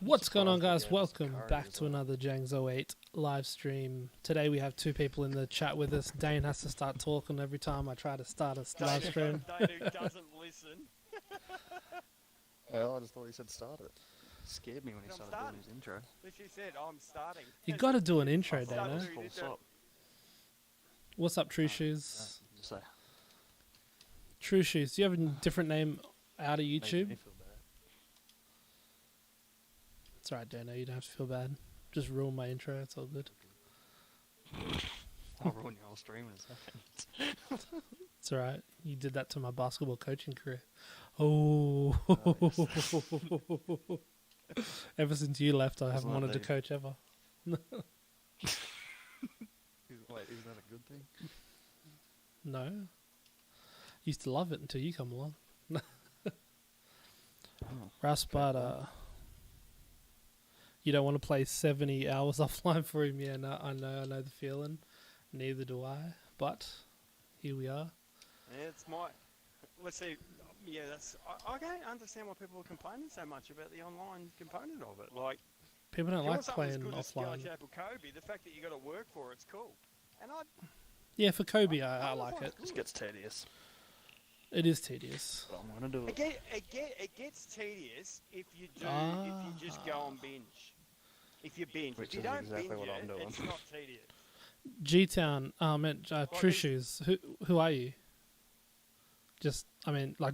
What's going on, guys? Welcome back to another Jangs08 live stream. Today we have two people in the chat with us. Dane has to start talking every time I try to start a live stream. Dane who doesn't listen. Well, I just thought he said start it. Scared me when he started doing his intro. Literally said, I'm starting. You got to do an intro, Dana. What's up, True Shoes? True Shoes, do you have a different name out of YouTube? It's alright, Dana, you don't have to feel bad. Just ruin my intro, it's all good. I'll ruin your whole stream in a second. It's alright, you did that to my basketball coaching career. Oh, ever since you left, I haven't wanted to coach ever. Wait, isn't that a good thing? No. Used to love it until you come along. Russ, but you don't want to play 70 hours offline for him. Yeah, no, I know the feeling. Neither do I. But here we are. Yeah, it's my. Let's see. Yeah, that's. I can't understand why people are complaining so much about the online component of it. Like, people don't like playing offline. offline. The fact that you got to work for it's cool. And yeah, for Kobe, I like it. It just gets tedious. It is tedious. But I'm gonna do it. It gets tedious if you do. If you just go on binge. If you binge, Which if you is don't exactly binge what I'm doing. it's not tedious. G-Town, True Shoes. Who are you? Just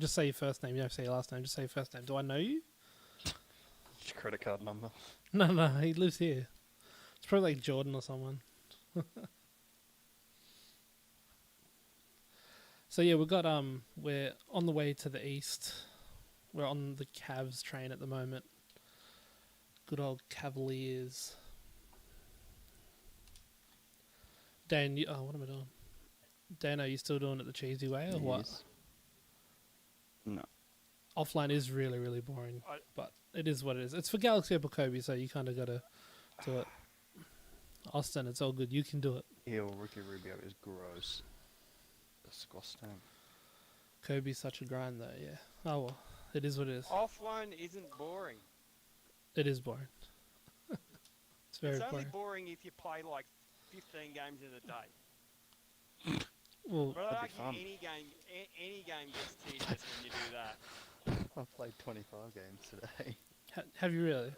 say your first name. You don't have to say your last name. Just say your first name. Do I know you? Your credit card number. No, he lives here. It's probably like Jordan or someone. So yeah, we're on the way to the east. We're on the Cavs train at the moment. Good old Cavaliers. Dan, what am I doing? Dan, are you still doing it the cheesy way or what? No. Offline is really, really boring, but it is what it is. It's for Galaxy Opal Kobe, so you kind of got to do it. Austin, it's all good. You can do it. Ew, Ricky Rubio is gross. Disgusting. Kobe's such a grind, though, yeah. Oh, well, it is what it is. Offline isn't boring. It is boring. It's very boring. It's only boring if you play like 15 games in a day. Well, but I argue any game gets tedious when you do that. I've played 25 games today. Have you really?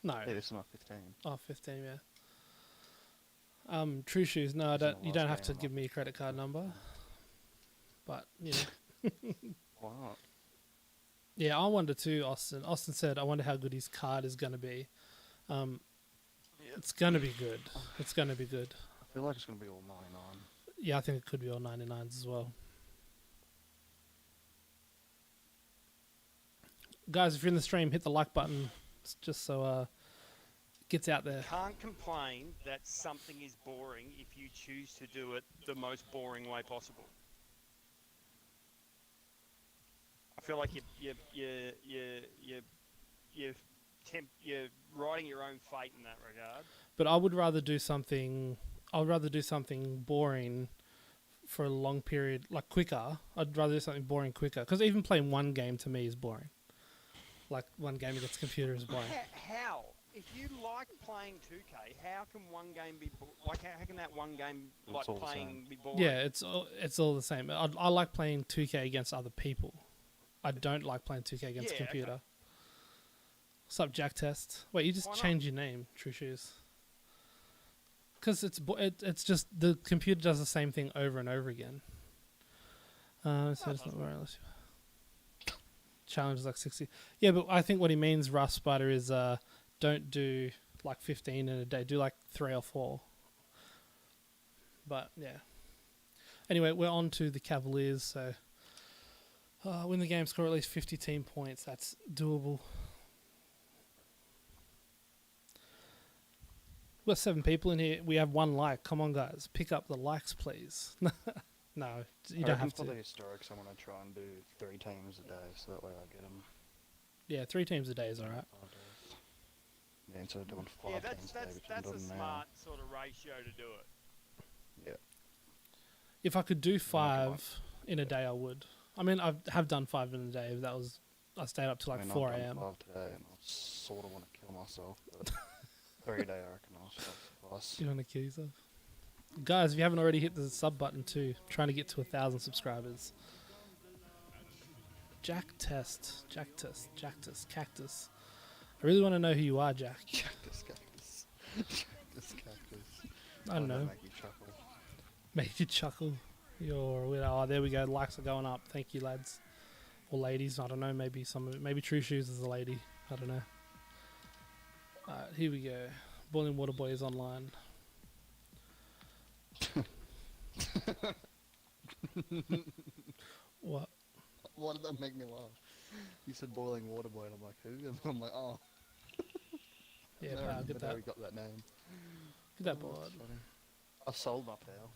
No. Yeah, this is my 15. Oh, 15, yeah. True Shoes, no, you don't have to give me a credit card number. But, you know. Why not? Yeah, I wonder too, Austin. Austin said, I wonder how good his card is going to be. It's going to be good. It's going to be good. I feel like it's going to be all 99. Yeah, I think it could be all 99s as well. Guys, if you're in the stream, hit the like button just so it gets out there. Can't complain that something is boring if you choose to do it the most boring way possible. I feel like you're writing your own fate in that regard. But I would rather do something. I'd rather do something boring for a long period, like quicker. I'd rather do something boring quicker, because even playing one game to me is boring. Like one game against the computer is boring. How? If you like playing 2K, how can one game be like? How can that one game like playing be boring? Yeah, it's all the same. I like playing 2K against other people. I don't like playing 2K against the computer. Okay. What's up, Jack Test? Wait, you just changed your name, True Shoes. Because it's just the computer does the same thing over and over again. So it's not wireless. Challenge is like 60. Yeah, but I think what he means, Rough Spider, is don't do like 15 in a day. Do like 3 or 4. But yeah. Anyway, we're on to the Cavaliers. So win the game, score at least 50 team points. That's doable. We've got 7 people in here. We have 1 like. Come on, guys. Pick up the likes, please. No, you don't have to. For the historics, I want to try and do 3 teams a day, so that way I get them. Yeah, 3 teams a day is alright. Yeah, instead of doing 5 teams a day, that's a smart sort of ratio to do it. Yeah. If I could do 5 in a day, I would. I mean, I have done 5 in a day. That was I stayed up till like I mean, 4 I've done a.m. 5 today, and I sort of want to kill myself. But 3 day, I reckon I'll suffice. You want to kill yourself? Guys, if you haven't already hit the sub button too, trying to get to 1,000 subscribers. Jack Test. Cactus. I really want to know who you are, Jack. Cactus. I don't know. Make you chuckle. Make you chuckle. Oh, there we go. Likes are going up. Thank you, lads. Or ladies. I don't know. Maybe maybe True Shoes is a lady. I don't know. Alright, here we go. Boiling Water Boy is online. What? Why did that make me laugh? You said Boiling Water Boy, and I'm like, who? And I'm like, oh. Yeah, No, pal, get that. we got that name. Get that Oh, board. that's funny. I sold my pal.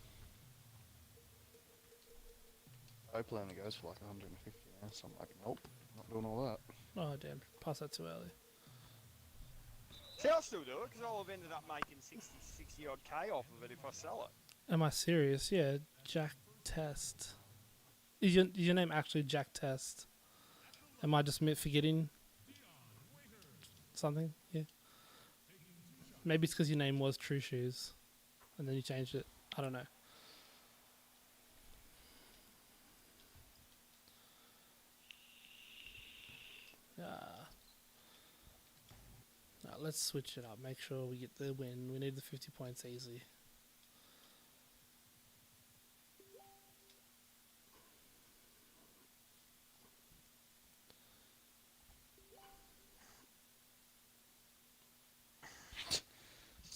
Opal only goes for like 150 now, so I'm like, nope, not doing all that. Oh, damn. Pass that too early. See, I'll still do it because I'll have ended up making 60 odd K off of it if I sell it. Am I serious? Yeah, Jack Test. Is your name actually Jack Test? Am I just forgetting something? Yeah. Maybe it's because your name was True Shoes, and then you changed it. I don't know. Now let's switch it up. Make sure we get the win. We need the 50 points easy.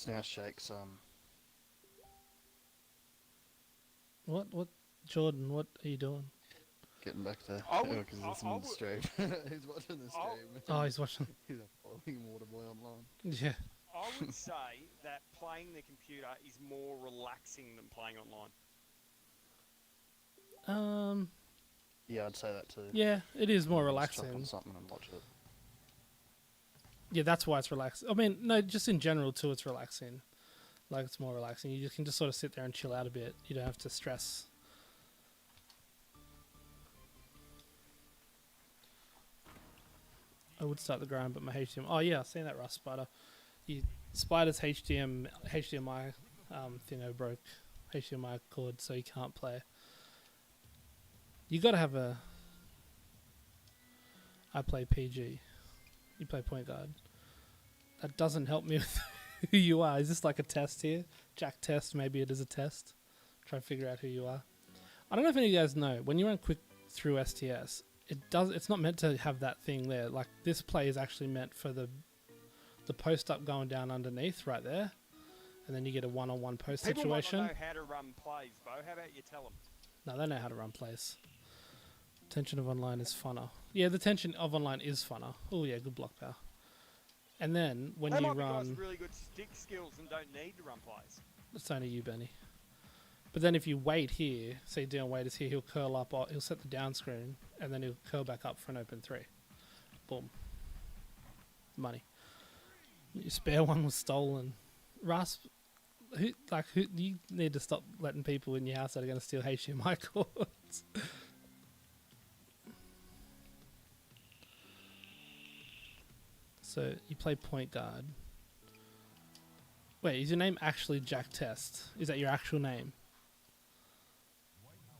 Now Shake's What, Jordan? What are you doing? getting back to because I listening to the stream. He's watching the stream. Oh, he's watching. He's a following Waterboy online. Yeah. I would say that playing the computer is more relaxing than playing online. Yeah, I'd say that too. Yeah, it is more Just chuck on relaxing. something and watch it. Yeah, that's why it's relaxing. I mean, no, just in general too, it's relaxing. Like, it's more relaxing. You can just sort of sit there and chill out a bit. You don't have to stress. I would start the grind, but my HDMI... Oh, yeah, I've seen that, Rust Spider. Spider's HDMI thingo broke. HDMI cord, so you can't play. You got to have a... I play PG. You play point guard. That doesn't help me with who you are. Is this like a test here? Jack Test, maybe it is a test. Try to figure out who you are. I don't know if any of you guys know, when you run quick through STS, it's not meant to have that thing there. Like, this play is actually meant for the post up going down underneath right there. And then you get a one-on-one post situation. People might not know how to run plays, Bo. How about you tell them? No, they know how to run plays. Tension of online is funner. Yeah, the tension of online is funner. Oh yeah, good block power. And then when They you might be run, guys really good stick skills and don't need to run plays. it's only you, Benny. But then if you wait here, say Dion Wait is here, he'll curl up, or he'll set the down screen, and then he'll curl back up for an open three. Boom. Money. Your spare one was stolen. Rasp, who you need to stop letting people in your house that are going to steal HDMI cords. So you play point guard. Wait, is your name actually Jack Test? Is that your actual name?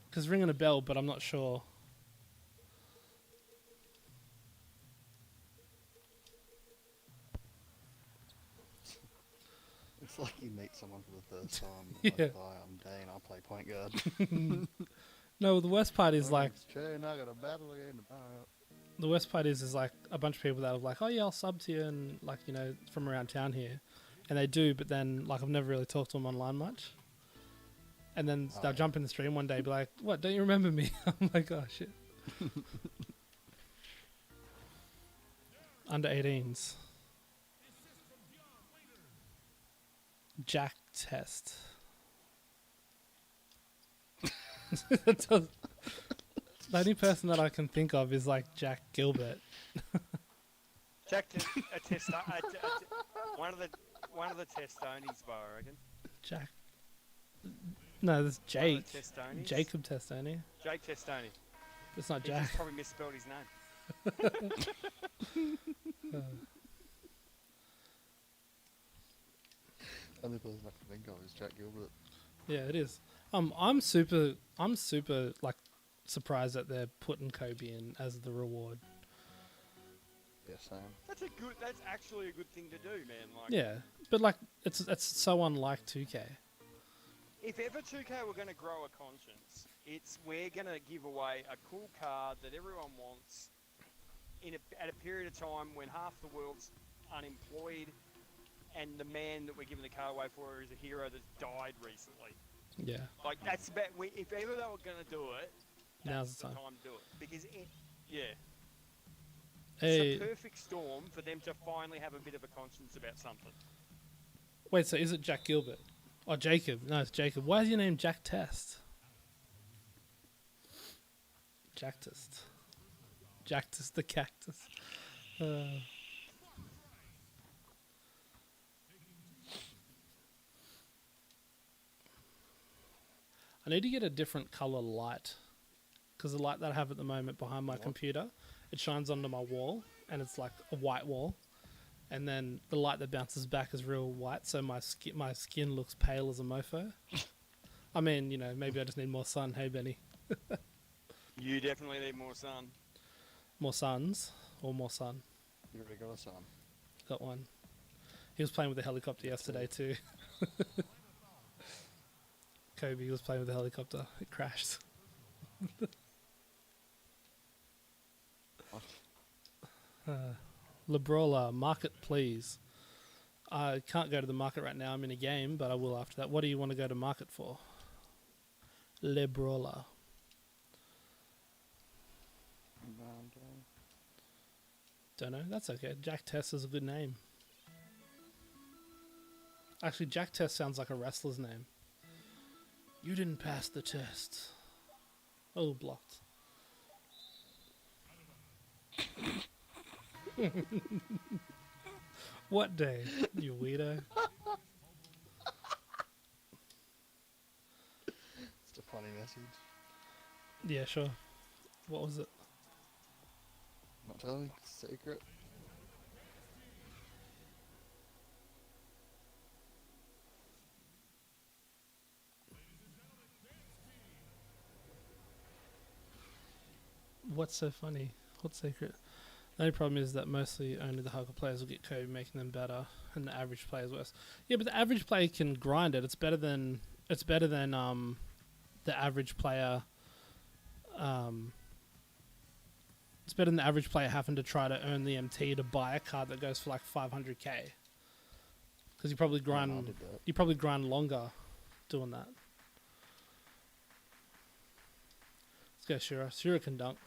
Because ringing a bell, but I'm not sure. It's like you meet someone for the first time. Yeah. Like, hi, I'm Dane. I play point guard. No, the worst part is like It's true, and I got a battle again tomorrow. the worst part is like a bunch of people that are like, oh yeah, I'll sub to you, and like, you know, from around town here, and they do, but then like I've never really talked to them online much. And then they'll jump in the stream one day and be like, what, don't you remember me? I'm like, oh shit. Under 18s. Jack Test. The only person that I can think of is like Jack Gilbert. Jack, one of the Testonies, Bo, I reckon. Jack. No, there's Jake. One of the Testonis. Jacob Testoni. Jake Testoni. It's not He Jack. just probably misspelled his name. Only person I can think of is Jack Gilbert. Yeah, it is. I'm super like surprised that they're putting Kobe in as the reward. Yeah, same. That's actually a good thing to do, man. Like, Yeah, but like it's so unlike 2K. if ever 2K were going to grow a conscience, it's we're going to give away a cool card that everyone wants at a period of time when half the world's unemployed, and the man that we're giving the card away for is a hero that's died recently. Yeah, Like, that's about... if ever they were going to do it, now's that's the the time. time to do it. Because, yeah. Hey, It's a perfect storm for them to finally have a bit of a conscience about something. wait, so is it Jack Gilbert? Oh, Jacob. No, it's Jacob. Why is your name Jack Test? Jack Test. Jack Test the cactus. I need to get a different color light, because the light that I have at the moment behind my computer, it shines onto my wall, and it's like a white wall, and then the light that bounces back is real white, so my skin looks pale as a mofo. I mean, you know, maybe I just need more sun. Hey, Benny. You definitely need more sun. More suns or more sun? You already got a son. Got one. He was playing with the helicopter yesterday too. Kobe was playing with the helicopter. It crashed. Labrola, market please. I can't go to the market right now. I'm in a game, but I will after that. What do you want to go to market for? Lebrola. Don't know. That's okay. Jack Test is a good name. Actually, Jack Test sounds like a wrestler's name. You didn't pass the test. Oh, blocked. What day, you weirdo? It's a funny message. Yeah, sure. What was it? Not telling. Secret. What's so funny? What's secret? The only problem is that mostly only the hardcore players will get Kobe, making them better, and the average players worse. Yeah, but the average player can grind it. It's better than the average player. It's better than the average player having to try to earn the MT to buy a card that goes for like 500k. Because you probably grind longer doing that. Let's go Shura. Shura can dunk.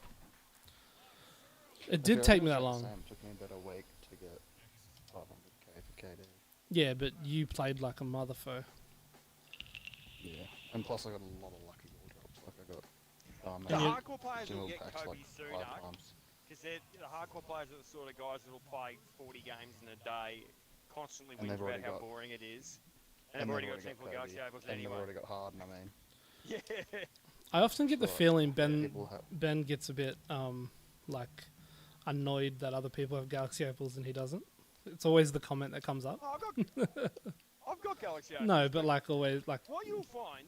It did take me that long. It took me about a week to get 500k for KD. Yeah, but you played like a motherfucker. Yeah. And plus I got a lot of lucky wall drops. Like I got... The hardcore players will dual get packs Kobe like sooner, 5 times. because the hardcore players are the sort of guys that will play 40 games in a day, constantly And whinge they've about already how got- boring it is. And they've already got Team for Galaxy Opals and anyway. they've already got Harden, I mean. Yeah. I often get the Sure. feeling People have... Ben gets a bit like annoyed that other people have Galaxy Opals and he doesn't. It's always the comment that comes up. Oh, I've got Galaxy Opals. No, but like always, like What you'll find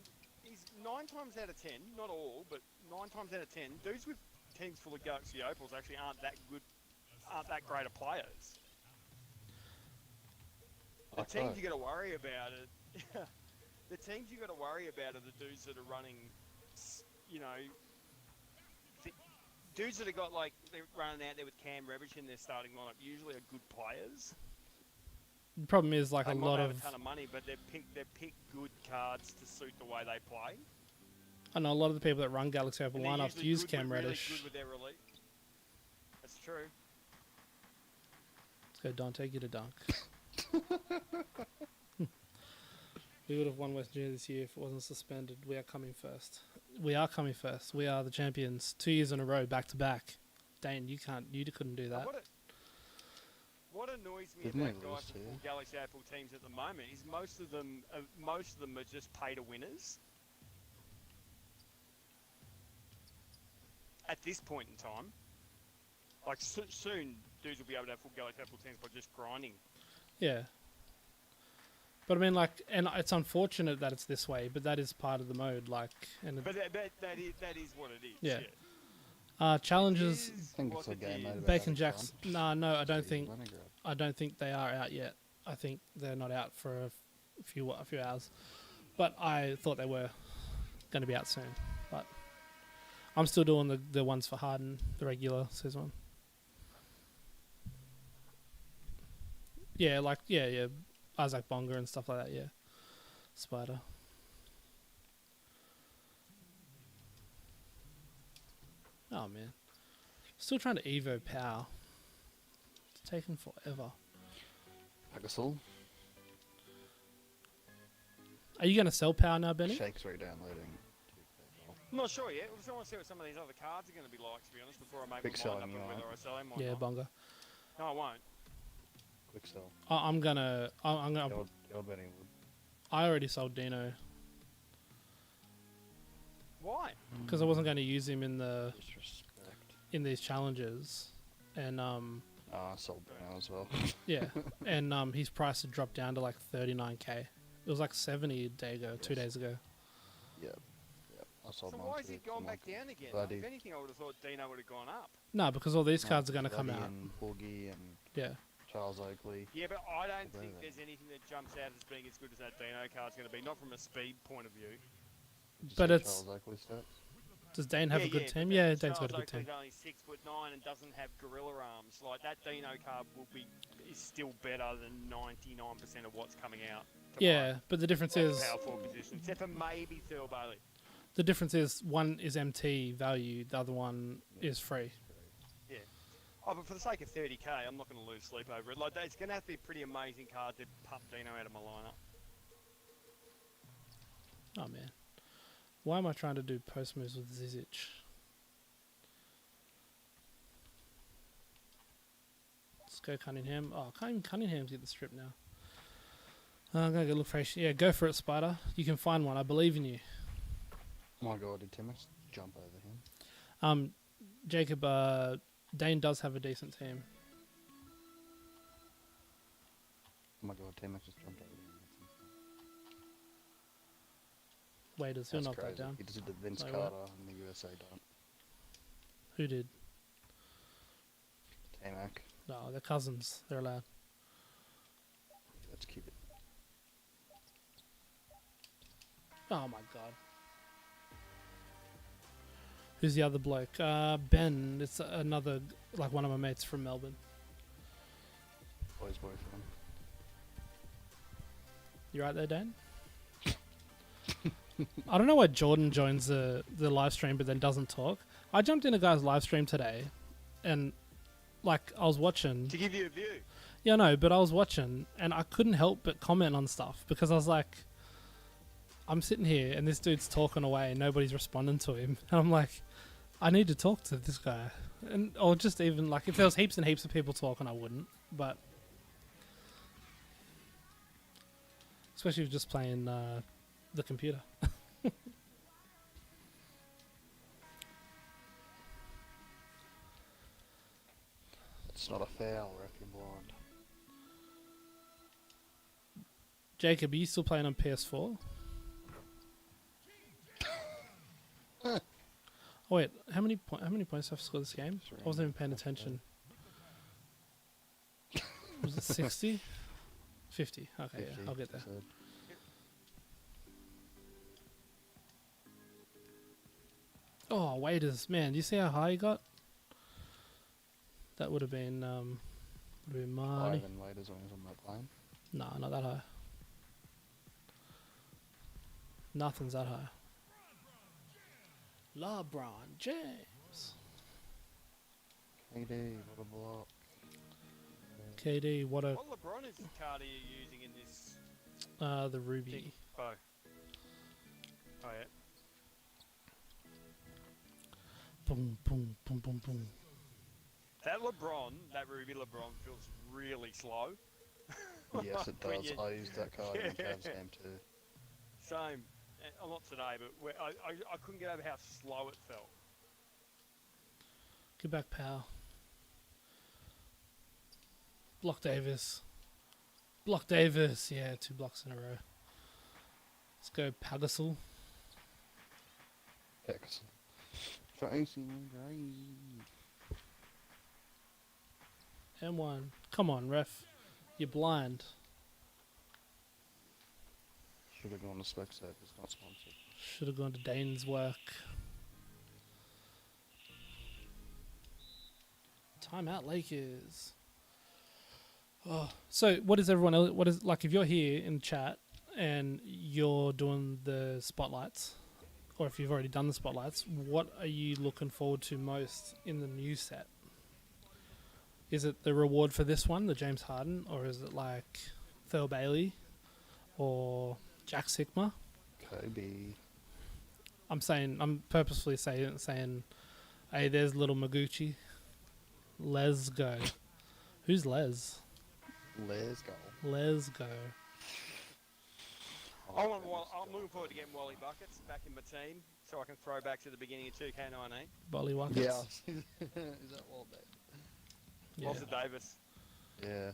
is 9 times out of 10, not all, but 9 times out of 10, dudes with teams full of Galaxy Opals actually aren't that great of players. The teams you got to worry about it. The teams you got to worry about are the dudes that are running, you know, dudes that have got like they're running out there with Cam Reddish in their starting lineup. Usually are good players. the problem is like They a might lot have of a ton of money, but they pick good cards to suit the way they play. I know a lot of the people that run Galaxy Opal And they're lineups usually use good Cam with- Reddish. Really good with their relief. That's true. Let's go Dante, get a dunk. We would have won West Junior this year if it wasn't suspended. We are coming first. We are coming first. We are the champions. 2 years in a row, back to back. Dane, you couldn't do that. What annoys me Didn't about they lose guys too? with Galaxy Opal teams at the moment is most of them are just pay to winners. At this point in time, Like soon, dudes will be able to have full go at level 10s by just grinding. Yeah. But I mean, like, and it's unfortunate that it's this way, but that is part of the mode, like, and But that is what it is. yeah. Yeah. Challenges, I think it's a game mode about Bacon having Jacks. fun. No, I So don't you think. wanna grab. I don't think they are out yet. I think they're not out for a few hours. But I thought they were going to be out soon. But I'm still doing the ones for Harden, the regular season. Yeah, like yeah, Isaac Bonga and stuff like that. Yeah, Spider. Oh man, still trying to Evo Power. It's taking forever. Pegasus. Are you going to sell Power now, Benny? Shake's re-downloading. I'm not sure yet. I just want to see what some of these other cards are going to be like, to be honest, before I make Quick my mind selling, up you on whether won't. I sell them or Yeah, not. Bonga. No, I won't. Quick sell. I'm gonna. The old Benny would. I already sold Dino Why? because I wasn't going to use him in Disrespect. these challenges, and I sold Dino as well. yeah, and his price had dropped down to like 39k. It was like 70 a day ago, 2 days ago. Yep. I sold So mine why is too, it gone so back mine- down again? Bloody- If anything, I would have thought Dino would have gone up. No, because all these cards are going to come Bloody out. And Boogie and Yeah, Charles Oakley. Yeah, but I don't Well, think then. there's anything that jumps out as being as good as that Dino card's going to be. Not from a speed point of view. Did you But see it's- Charles Oakley stats? does Dane have a good team? but Yeah, Charles Dane's got a good Oakley's team. only 6'9" and doesn't have gorilla arms. Like that Dino card is still better than 99% of what's coming out. Yeah, but the difference is Power forward position, except for maybe Thurl Bailey. one is MT value, the other one is free. Yeah. Oh, but for the sake of 30k, I'm not going to lose sleep over it. Like, it's going to have to be a pretty amazing card to pump Dino out of my lineup. Oh man, why am I trying to do post moves with Zizic? Let's go Cunningham. Oh, can't even Cunningham's get the strip now. I'm gonna go look for. Yeah, go for it, Spider. You can find one. I believe in you. Oh my god, did Timmins jump over him? Jacob, Dane does have a decent team. Oh my god, Timmins just jumped over him. Waiters, who That's knocked crazy. that down? He just did the Vince Wait, Carter and the USA done. Who did? T-Mac. No, they're cousins. They're allowed. Let's keep it. Oh my god. Who's the other bloke? Ben. It's another, like one of my mates from Melbourne. Boys boyfriend. You right there, Dan? I don't know why Jordan joins the live stream but then doesn't talk. I jumped in a guy's live stream today and like I was watching. To give you a view. Yeah, no, but I was watching and I couldn't help but comment on stuff because I was like, I'm sitting here and this dude's talking away and nobody's responding to him. And I'm like, I need to talk to this guy. And or just even like if there was heaps and heaps of people talking, I wouldn't. But especially if you're just playing the computer. It's not a foul if you're blind. Jacob, are you still playing on PS4? Oh wait, how many points have I scored this game? I wasn't even paying attention. Was it 60? 50. Okay, 50, yeah, I'll get there. so Oh, waiters, man, do you see how high he got? That would have been higher money. than waiters when he's on that plane. No, not that high. Nothing's that high. LeBron James. KD, what a block. KD, what a What LeBron is card are you using in this the Ruby. thing? Oh. Oh, yeah. Boom, boom, boom, boom, boom. That Ruby LeBron feels really slow. Yes, it When does. you- I used that card in Yeah. Cavs game too. Same. Not today, but I couldn't get over how slow it felt. Get back, pal. Block Davis. Block Davis. Yeah, 2 blocks in a row. Let's go Pagasol. Excellent. Tracy Gray. M1. Come on, ref. You're blind. Should have gone to Specsavers, it's not sponsored. Should have gone to Dane's work. Timeout Lakers. Oh, so what is everyone else? What is like if you're here in chat and you're doing the spotlights, or if you've already done the spotlights, what are you looking forward to most in the new set? Is it the reward for this one, the James Harden, or is it like Thurl Bailey or Jack Sigma? Kobe. I'm purposefully saying, hey, there's little Maguchi. Let's go. Who's Les? Let's go. Let's go. I'm looking forward to getting Wally Buckets back in my team so I can throw back to the beginning of 2K19. Bolly Wackets. Yeah. Is that Walt Davis? Yeah. Walter Davis. Yeah.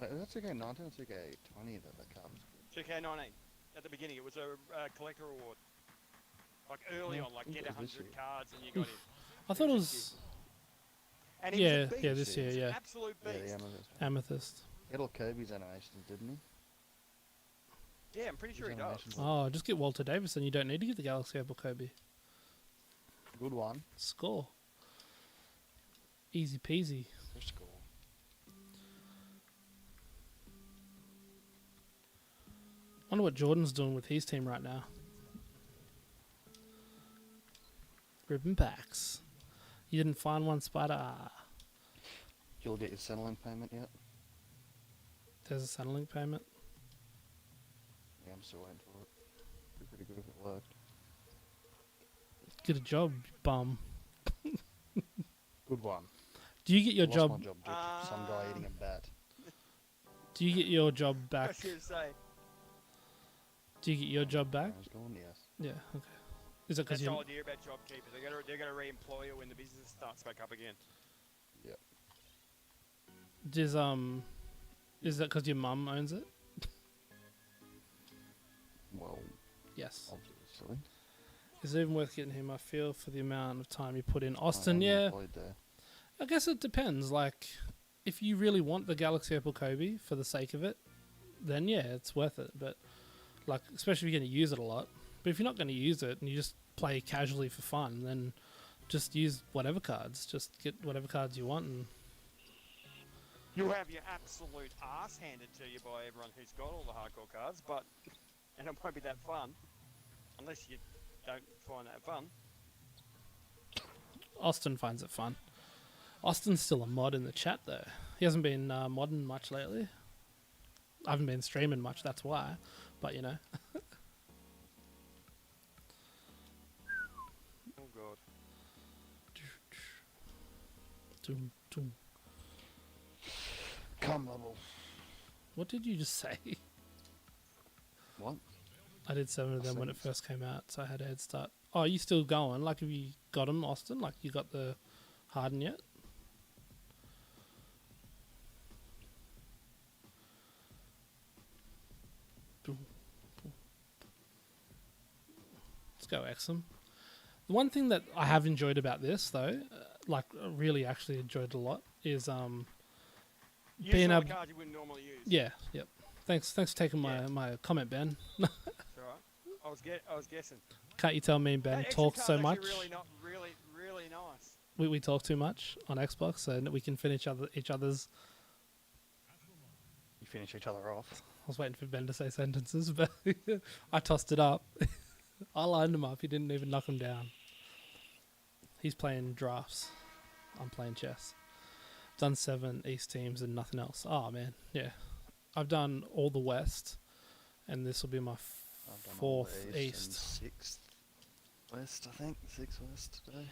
Wait, was that 2K19 or 2K20 that card was good? 2K19. At the beginning, it was a collector award. Like early on, like get 100 cards and you got in. I thought it was... And he was a beast. this year, He was yeah. an absolute Yeah, beast. the Amethyst. Amethyst. He had all Kobe's animations, didn't he? Yeah, I'm pretty sure he His does. animations Oh, just get Walter Davis and you don't need to get the Galaxy Opal Kobe. Good one. Score. Easy peasy. Good score. Wonder what Jordan's doing with his team right now. Ribbon packs. You didn't find one, Spider? Ah, You'll get your Centrelink payment yet? there's a Centrelink payment. Yeah, I'm still waiting for it. Be pretty good if it worked. Get a job, bum. Good one. Do you get your Lost job? my job due to some guy eating a bat. Do you get your job I back? was going to say, Do you get your job back? I was going, yes. Yeah. Okay. Is it because that's the you? whole idea about job keepers. They're going to re-employ you when the business starts back up again. Yep. Is that because your mum owns it? Well, Yes. obviously. Is it even worth getting him? I feel for the amount of time you put in. Austin, I'm yeah. employed there. I guess it depends. Like, if you really want the Galaxy Opal Kobe for the sake of it, then yeah, it's worth it. But, like, especially if you're going to use it a lot. But if you're not going to use it and you just play casually for fun, then just use whatever cards. Just get whatever cards you want. And You'll have your absolute ass handed to you by everyone who's got all the hardcore cards, and it won't be that fun. Unless you don't find that fun. Austin finds it fun. Austin's still a mod in the chat, though. He hasn't been modding much lately. I haven't been streaming much, that's why. But, you know. Oh god. Doom, doom. Come level. What did you just say? What? I did 7 of them when it Austin's. first came out, so I had a head start. Oh, you still going? Like, have you got them, Austin? Like, you got the Harden yet? Boom, boom. Let's go, Exum. The one thing that I have enjoyed about this, though, really actually enjoyed a lot, is Use being all able. the cards you wouldn't normally use. Yeah, yep. Thanks for taking Yeah. my comment, Ben. It's alright. I was guessing. Can't you tell me and Ben That extra talk card's so actually much? Really nice. We talk too much on Xbox, so that we can finish each other's. You finish each other off. I was waiting for Ben to say sentences, but I tossed it up. I lined him up. He didn't even knock him down. He's playing drafts. I'm playing chess. Done 7 East teams and nothing else. Oh man, yeah. I've done all the West, and this will be my I've done all 4th the East. and 6th West, I think. 6th West today.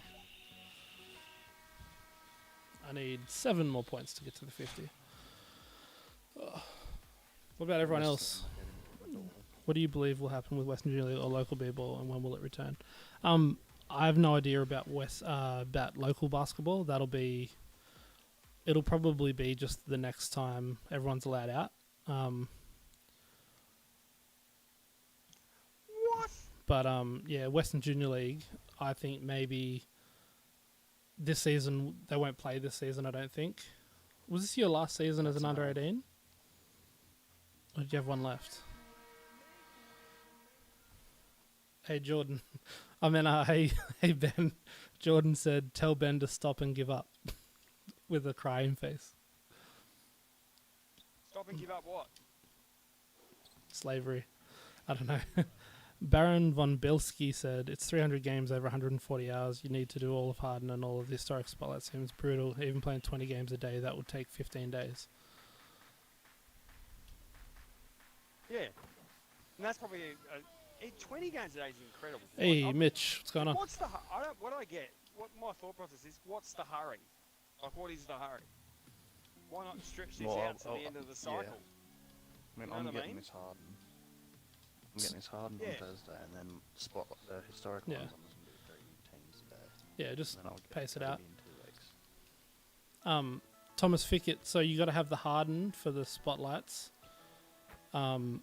I need 7 more points to get to the 50. What about everyone else? What do you believe will happen with Western Junior League or local b-ball, and when will it return? I have no idea about about local basketball. That'll be it'll probably be just the next time everyone's allowed out. What? But yeah, Western Junior League, I think maybe this season, they won't play this season, I don't think. Was this your last season as an under 18? Or did you have one left? Hey, Jordan. I mean, hey, Ben. Jordan said, tell Ben to stop and give up. With a crying face. Stop and give up what? Slavery. I don't know. Baron von Bilski said, it's 300 games over 140 hours. You need to do all of Harden and all of the historic spotlight. Seems brutal. Even playing 20 games a day, that would take 15 days. Yeah. And that's probably 20 games a day is incredible. Hey, Like, Mitch, what's going on? What's the? What I get? What my thought process is? What's the hurry? Like, what is the hurry? Why not stretch this out to the end of the cycle? Yeah. I mean, You know I'm what I getting mean? this Harden. I'm getting this Harden Yeah. on Thursday, and then spot the historic Yeah. ones. I'm just gonna do 3 teams a day. Yeah, just And then I'll get pace it 30 out. in 2 weeks. Thomas Fickett, so you got to have the Harden for the spotlights. Bottom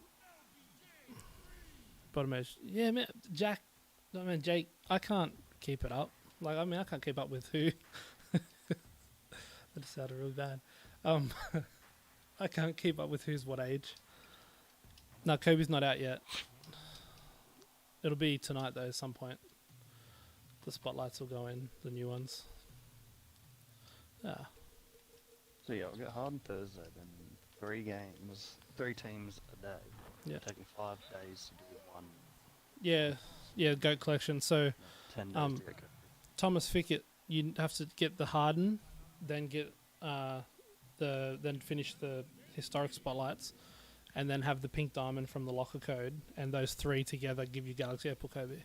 edge. Yeah, man, Jake, I can't keep it up. Like, I mean, I can't keep up with who. That just sounded really bad. I can't keep up with who's what age. No, Kobe's not out yet. It'll be tonight, though, at some point. The spotlights will go in, the new ones. Yeah. So yeah, I'll get Harden Thursday, then 3 games, 3 teams a day. Yeah. Taking 5 days to do one. Yeah, GOAT collection. So 10 days to get Thomas Fickett, you have to get the Harden, then get then finish the historic spotlights, and then have the pink diamond from the locker code, and those 3 together give you Galaxy Opal Kobe.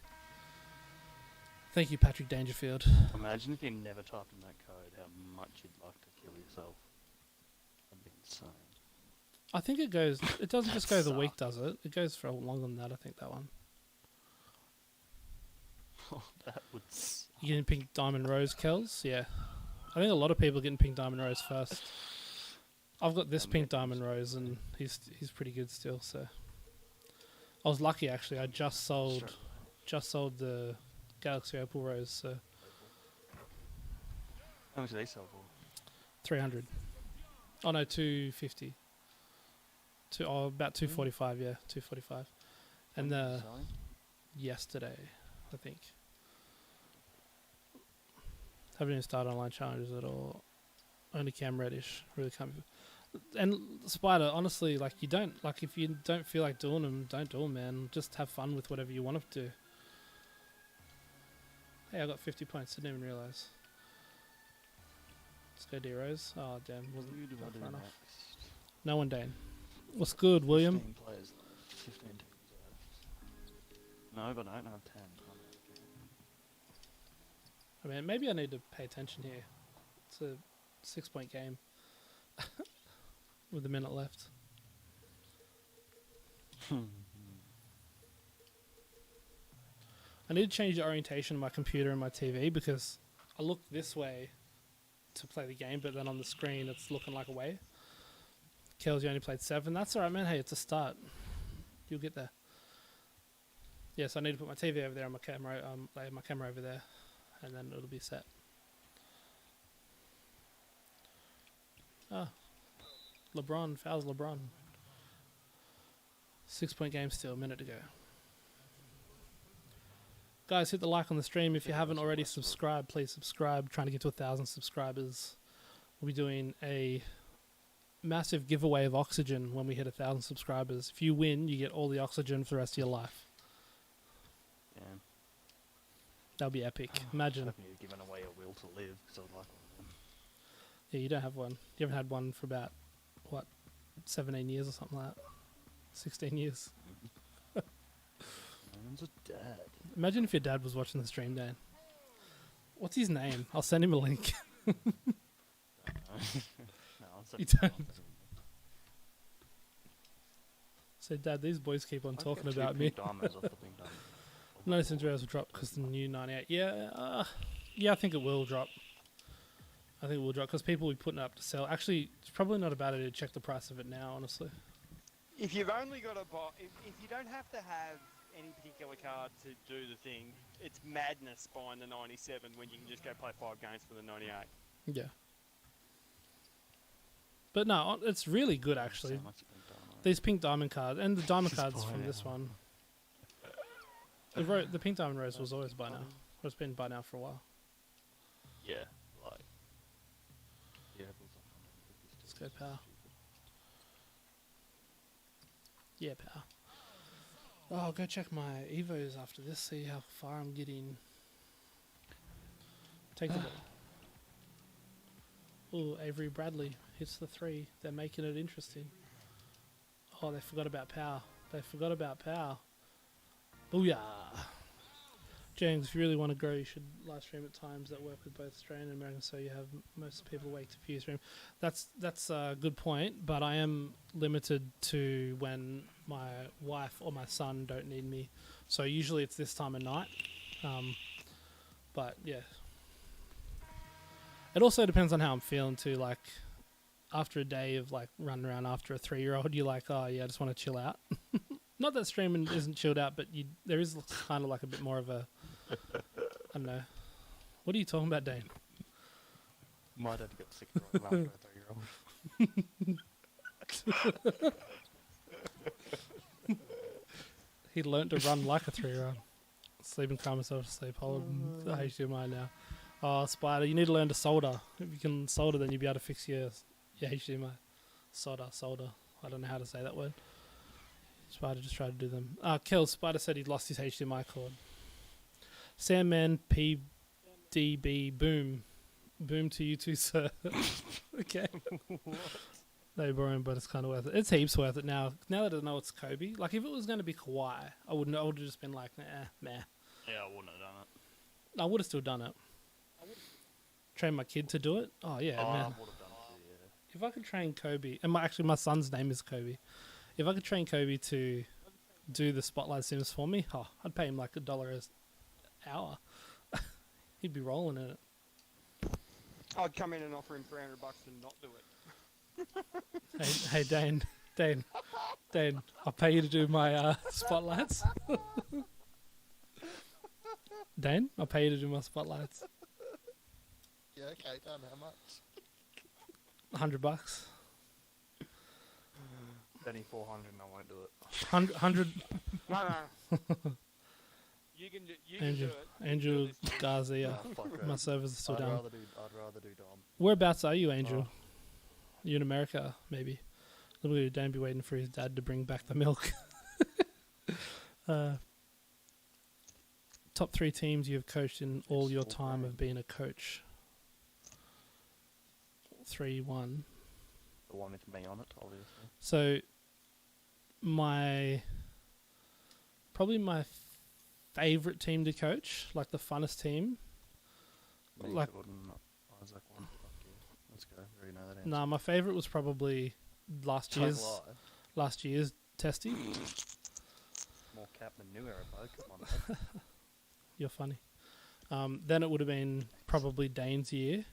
Thank you, Patrick Dangerfield. Imagine if you never typed in that code, how much you'd like to kill yourself. That'd be insane. I think it goes. It doesn't just go the Suck. week, does it? It goes for longer than that. I think that one. That would suck. You getting pink diamond rose, Kels? Yeah. I think a lot of people are getting pink diamond rose first. I've got this I'm pink getting diamond rose, and he's pretty good still. So I was lucky actually. I just sold the Galaxy Opal rose, so How much do they sell for? 300. Oh no, 250. About 245. Yeah, 245. And When are you selling? yesterday, I think. Haven't even started online challenges at all. Only Cam Reddish. Really can't be. And Spider, honestly, like you don't like if you don't feel like doing them, don't do them, man. Just have fun with whatever you want to do. Hey, I got 50 points. Didn't even realize. Let's go D-Rose. Oh damn, wasn't Who do I do far enough. next? No one, Dane. What's good, William? 15 players left. 15 teams left. No, but I don't have 10. I mean, maybe I need to pay attention here. It's a 6-point game with a minute left. I need to change the orientation of my computer and my TV because I look this way to play the game, but then on the screen it's looking like a way. Kells, you only played 7. That's alright, man. Hey, it's a start. You'll get there. Yes, I need to put my TV over there and my camera, lay my camera over there, and then it'll be set. Ah, LeBron fouls LeBron. 6-point game still, a minute to go. Guys, hit the like on the stream. If you haven't already subscribed, please subscribe. Trying to get to 1,000 subscribers. We'll be doing a massive giveaway of oxygen when we hit 1,000 subscribers. If you win, you get all the oxygen for the rest of your life. Yeah. That'll be epic. Imagine. Hoping you've given away a will to live, because I'd like one. Yeah, you don't have one. You haven't had one for about, what, 17 years or something like that? 16 years. Man's a dad. Imagine if your dad was watching the stream, Dan. What's his name? I'll send him a link. No, I'll You send don't. you So, Dad, these boys keep on I'd talking get 2 about me. pink diamonds off the pink diamond. No Cinderella's will drop because the new 98. Yeah, yeah, I think it will drop. I think it will drop because people will be putting it up to sell. Actually, it's probably not a bad idea to check the price of it now, honestly. If you've only got to buy, if you don't have to have any particular card to do the thing, it's madness buying the 97 when you can just go play 5 games for the 98. Yeah. But no, it's really good actually. These pink diamond cards and the diamond cards from this one. The pink diamond rose was always by now. Or it's been by now for a while. Yeah, like. Yeah, Let's go power. Yeah, power. Oh, I'll go check my Evos after this, see how far I'm getting. Take the ball. Oh, Avery Bradley hits the 3. They're making it interesting. Oh, they forgot about power. Booyah! James, if you really want to grow, you should live stream at times that work with both Australian and American, so you have most people awake to view stream. That's a good point, but I am limited to when my wife or my son don't need me. So usually it's this time of night. But yeah. It also depends on how I'm feeling too. Like after a day of like running around after a 3-year-old, you're like, oh yeah, I just want to chill out. Not that streaming isn't chilled out, but there is kind of like a bit more of a, I don't know. What are you talking about, Dane? My dad got sick of running after a 3-year-old. He learnt to run like a 3-year-old. Sleep and calm myself to sleep. Hold the HDMI now. Oh, Spider, you need to learn to solder. If you can solder, then you'll be able to fix your HDMI. Solder. I don't know how to say that word. Spider just tried to do them. Kel, Spider said he'd lost his HDMI cord. Sandman PDB, boom. Boom to you too, sir. Okay. No boring, but it's kind of worth it. It's heaps worth it now. Now that I know it's Kobe. Like, if it was going to be Kawhi, I would have just been like, meh. Yeah, I wouldn't have done it. I would have still done it. Train my kid to do it? Oh, yeah, man. I would have done it, yeah. If I could train Kobe, and my son's name is Kobe. If I could train Kobe to do the Spotlight Sims for me, I'd pay him like $1 an hour. He'd be rolling in it. I'd come in and offer him $300 and not do it. Hey, Dane, I'll pay you to do my spotlights. Dane, I'll pay you to do my spotlights. Yeah, okay, done. How much? $100. Benny 400 and I won't do it. 100. No. You can do it. Angel Garcia. Fuck My it. servers are still I'd down. rather do Dom. Whereabouts are you, Angel? You in America, maybe. Little bit of Dan be waiting for his dad to bring back the milk. Top 3 teams you have coached in all your time of being a coach. 3-1. The one with me on it, obviously. So, probably my favorite team to coach, like the funnest team. Me, Like, Jordan, Isaac one. Fuck yeah. Let's go. We already know that answer. nah, my favorite was probably last Don't year's lie. testy. More cap than new era, bro. Come on, bud. You're funny. Then it would have been probably Dane's year,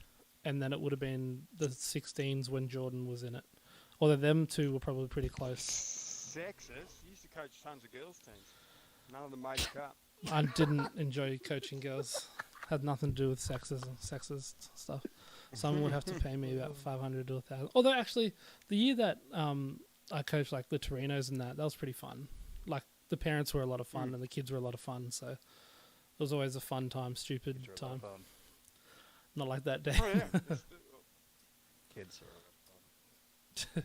and then it would have been the 16s when Jordan was in it. Although them two were probably pretty close. Sexist. You used to coach tons of girls' teams. None of them made the cut. I didn't enjoy coaching girls. Had nothing to do with sexist stuff. Someone would have to pay me about 500 to 1,000. Although actually, the year that I coached like the Torinos and that was pretty fun. Like the parents were a lot of fun and the kids were a lot of fun. So it was always a fun time, stupid time. Not like that day. Oh, yeah. Kids are a lot of fun.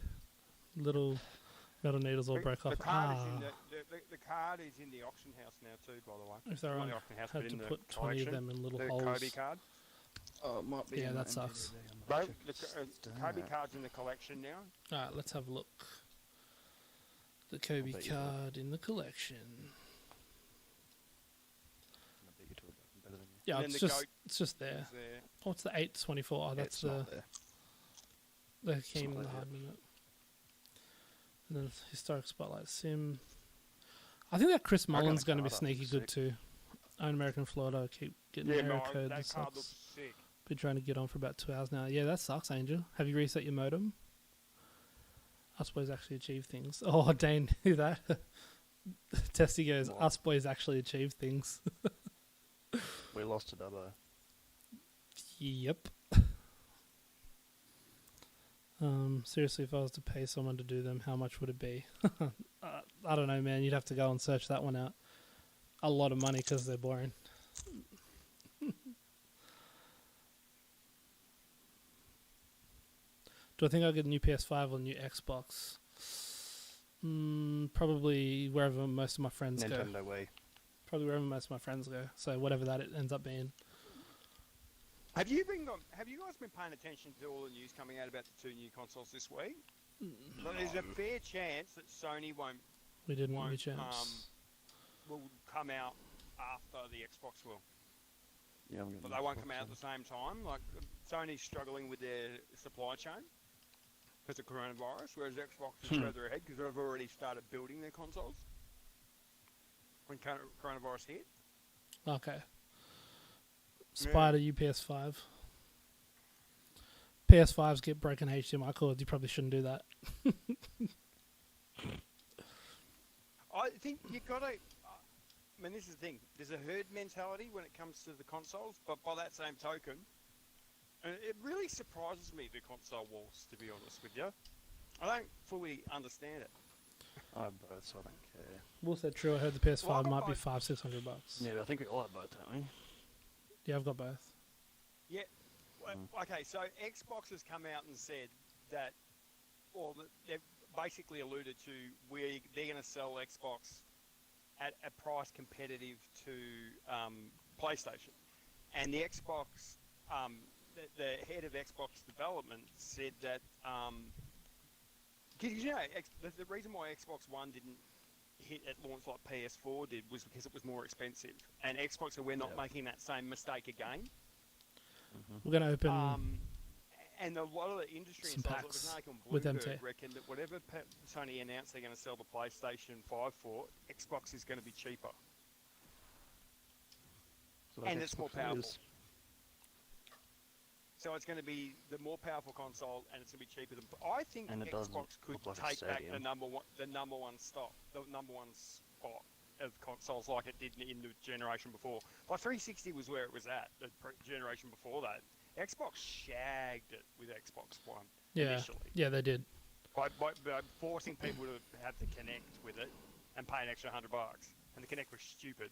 Little metal needles all broke off. The card, the card is in the auction house now too, by the way. If they're Not on, the auction house, had but to in the put 20 of collection. them in little The holes. Kobe card. Oh, it might be. Yeah, in that the sucks. MVD. Bro, Check. the Kobe card's in the collection now. Alright, let's have a look. The Kobe bet you card in the collection. I bet you two are better than you. Yeah, And then it's the just goat it's just there. Is there. Oh, it's the 8-24. Oh, Yeah, that's it's the not there. Hakeem not and the there hard minute. And then historic spotlight sim. I think that Chris Mullins going to be card up, sneaky good sick. too. Own American Florida, keep getting Yeah, error no, code. that That card sucks. looks sick. Been trying to get on for about 2 hours now. Yeah, that sucks, Angel. Have you reset your modem? Us boys actually achieve things. Oh, Dane, hear that? Testy goes, What? us boys actually achieve things. We lost to Dubbo. Yep. Seriously, if I was to pay someone to do them, how much would it be? I don't know, man. You'd have to go and search that one out. A lot of money because they're boring. Do I think I'll get a new PS5 or a new Xbox? Probably wherever most of my friends go. Nintendo Wii. Probably wherever most of my friends go. So whatever that it ends up being. Have you guys been paying attention to all the news coming out about the 2 new consoles this week? No. There's a fair chance that Sony We didn't won't, reach out. will come out after the Xbox will. Yeah, But they won't come out at the same time. Like Sony's struggling with their supply chain because of coronavirus, whereas Xbox is further ahead because they've already started building their consoles when coronavirus hit. Okay. Yeah. Spider UPS5. PS5s get broken HDMI cords. You probably shouldn't do that. I think you got to. I mean, this is the thing. There's a herd mentality when it comes to the consoles, but by that same token, it really surprises me, the console wars, to be honest with you. I don't fully understand it. I have both, so I don't care. Will said true. I heard the PS5 Well, might be I- $500-600. Yeah, I think we all have both, don't we? Yeah, I've got both. Yeah. Well, okay, so Xbox has come out and said that, well, they've basically alluded to where they're going to sell Xbox at a price competitive to PlayStation. And the Xbox, the head of Xbox development said that, because you know, the reason why Xbox One didn't hit at launch like PS4 did was because it was more expensive. And Xbox said, we're not making that same mistake again. We're going to open... And a lot of the industry some insiders, like packs there's an article on with Bloomberg, MT. reckon that whatever Sony announced they're going to sell the PlayStation 5 for, Xbox is going to be cheaper. So like And it's more Xbox powerful. is- So it's going to be the more powerful console, and it's going to be cheaper than. I think And it doesn't Xbox could look like a take back the stadium. number one spot of consoles like it did in the generation before. Like 360 was where it was at the generation before that. Xbox shagged it with Xbox One initially. Yeah, they did. By forcing people to have the Kinect with it and pay an extra $100, and the Kinect was stupid.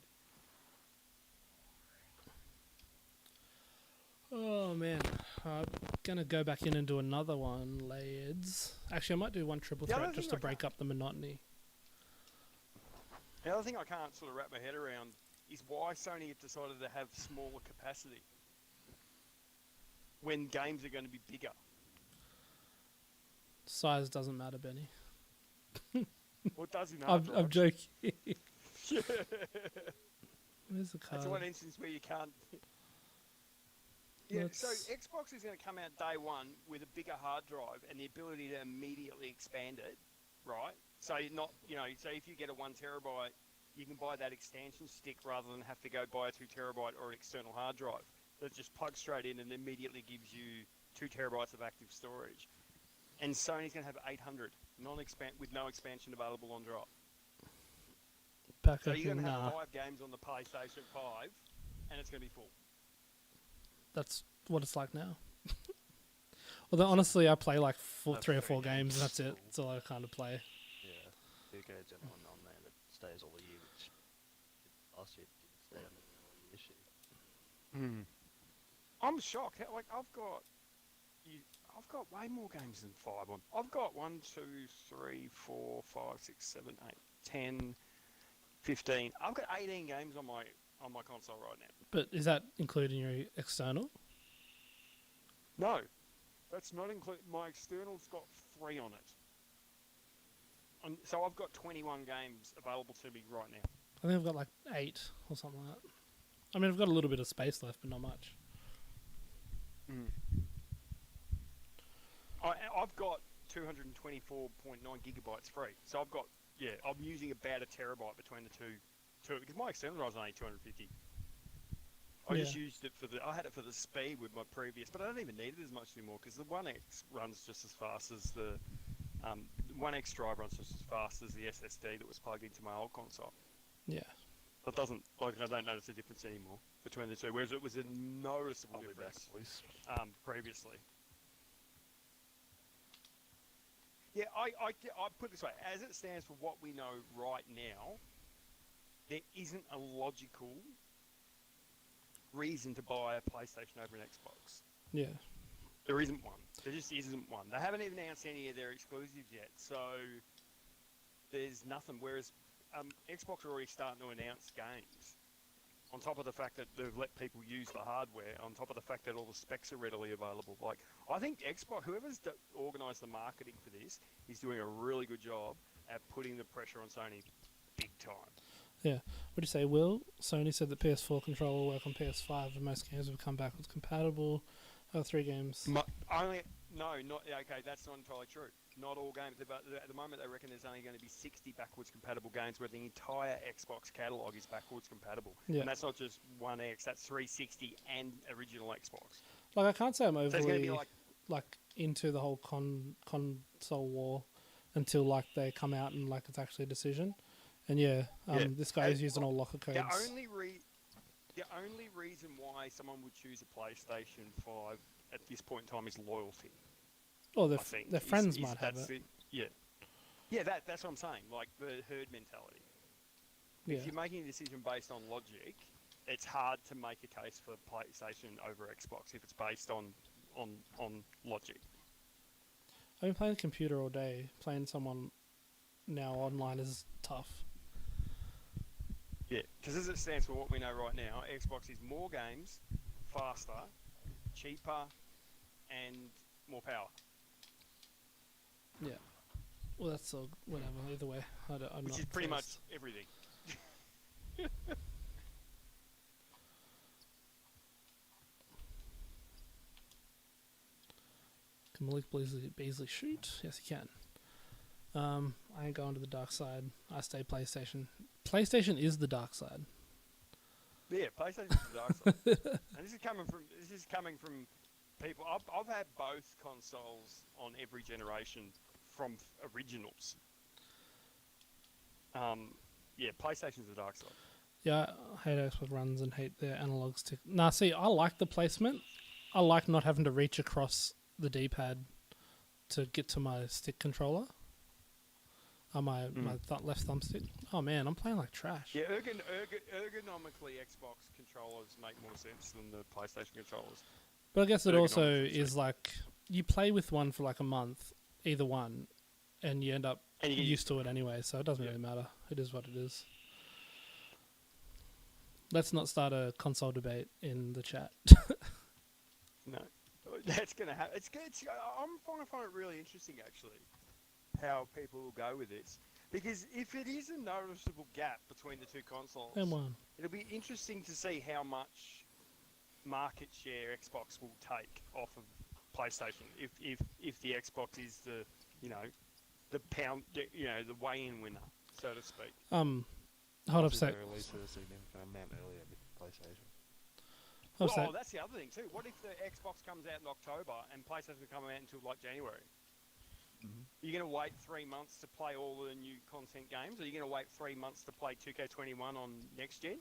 Oh, man. I'm going to go back in and do another one, lads. Actually, I might do one triple The other threat just thing to I break up the monotony. The other thing I can't sort of wrap my head around is why Sony have decided to have smaller capacity when games are going to be bigger. Size doesn't matter, Benny. Well, it doesn't I'm matter. joking. Where's the card? That's one instance where you can't. Yeah, so Let's- Xbox is going to come out day one with a bigger hard drive and the ability to immediately expand it, right? So so if you get a 1 terabyte, you can buy that expansion stick rather than have to go buy a 2 terabyte or an external hard drive. That just plugs straight in and immediately gives you 2 terabytes of active storage. And Sony's going to have 800 with no expansion available on drop. Back So up you're in, going to have 5 games on the PlayStation 5, and it's going to be full. That's what it's like now. Although, honestly, I play like That's 3 or very 4 games, and that's it. cool. That's all I kind of play. Yeah. 2K's the only one on there that stays all year, which last year didn't stay on the issue. I'm shocked. Like I've got way more games than 5 on. I've got 1, 2, 3, 4, 5, 6, 7, 8, 10, 15. I've got 18 games on my console right now. But is that including your external? No, that's not include. My external's got 3 on it. So I've got 21 games available to me right now. I think I've got like 8 or something like that. I mean, I've got a little bit of space left, but not much. I've got 224.9 gigabytes free. So I'm using about a terabyte between the two because my external drive's only 250. I Yeah. just used it I had it for the speed with my previous, but I don't even need it as much anymore because the One X runs just as fast as the One X drive runs just as fast as the SSD that was plugged into my old console. Yeah. It doesn't I don't notice a difference anymore between the two, whereas it was a noticeable I'll be back, difference boys. previously. Yeah, I put it this way: as it stands for what we know right now, there isn't a logical reason to buy a PlayStation over an Xbox. Yeah. There isn't one. There just isn't one. They haven't even announced any of their exclusives yet, so there's nothing. Whereas Xbox are already starting to announce games. On top of the fact that they've let people use the hardware, on top of the fact that all the specs are readily available. Like, I think Xbox, whoever's organised the marketing for this, is doing a really good job at putting the pressure on Sony big time. Yeah. What do you say, Will? Sony said that PS4 controller will work on PS5 and most games will come backwards compatible. 3 games. Okay, that's not entirely true. Not all games. At the moment, they reckon there's only going to be 60 backwards compatible games where the entire Xbox catalogue is backwards compatible. Yeah. And that's not just One X, that's 360 and original Xbox. Like, I can't say I'm So it's overly going to be like into the whole console war until like they come out and like it's actually a decision. And this guy is using all locker codes. The only reason why someone would choose a PlayStation 5 at this point in time is loyalty. Oh, their friends might have it. That's what I'm saying. Like the herd mentality. Yeah. If you're making a decision based on logic, it's hard to make a case for PlayStation over Xbox if it's based on logic. I've been playing the computer all day. Playing someone now online is tough. Yeah, because as it stands for what we know right now, Xbox is more games, faster, cheaper, and more power. Yeah. Well, that's whatever. Either way, I'm Which not is pretty much impressed. everything. Can Malik Beasley shoot? Yes, he can. I ain't going to the dark side. I stay PlayStation. PlayStation is the dark side. Yeah, PlayStation's the dark side. And this is coming from people. I've had both consoles on every generation from originals. PlayStation's the dark side. Yeah, I hate Xbox runs and hate their analog stick. Nah, see, I like the placement. I like not having to reach across the D-pad to get to my stick controller. My left thumbstick. Oh man, I'm playing like trash. Yeah, ergonomically, Xbox controllers make more sense than the PlayStation controllers. But I guess it also is like you play with one for like a month, either one, and you end up used to it anyway. So it doesn't really matter. It is what it is. Let's not start a console debate in the chat. No, that's gonna happen. I'm going to find it really interesting actually, how people will go with this. Because if it is a noticeable gap between the two consoles, it'll be interesting to see how much market share Xbox will take off of PlayStation. If the Xbox is the weigh-in winner, so to speak. Hold up a sec. They released a significant amount earlier with PlayStation. Well, that's the other thing too. What if the Xbox comes out in October and PlayStation will come out until like January? Are you going to wait 3 months to play all the new content games? Or are you going to wait 3 months to play 2K21 on next gen?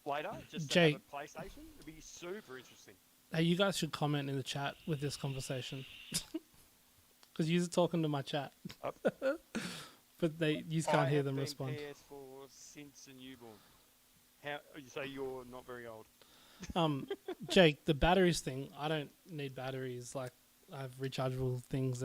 Later, just to have a PlayStation? It'd be super interesting. Hey, you guys should comment in the chat with this conversation. Because you're talking to my chat. But you can't hear them respond. I have been PS4 since a newborn. You say you're not very old. Jake, the batteries thing, I don't need batteries. Like, I have rechargeable things.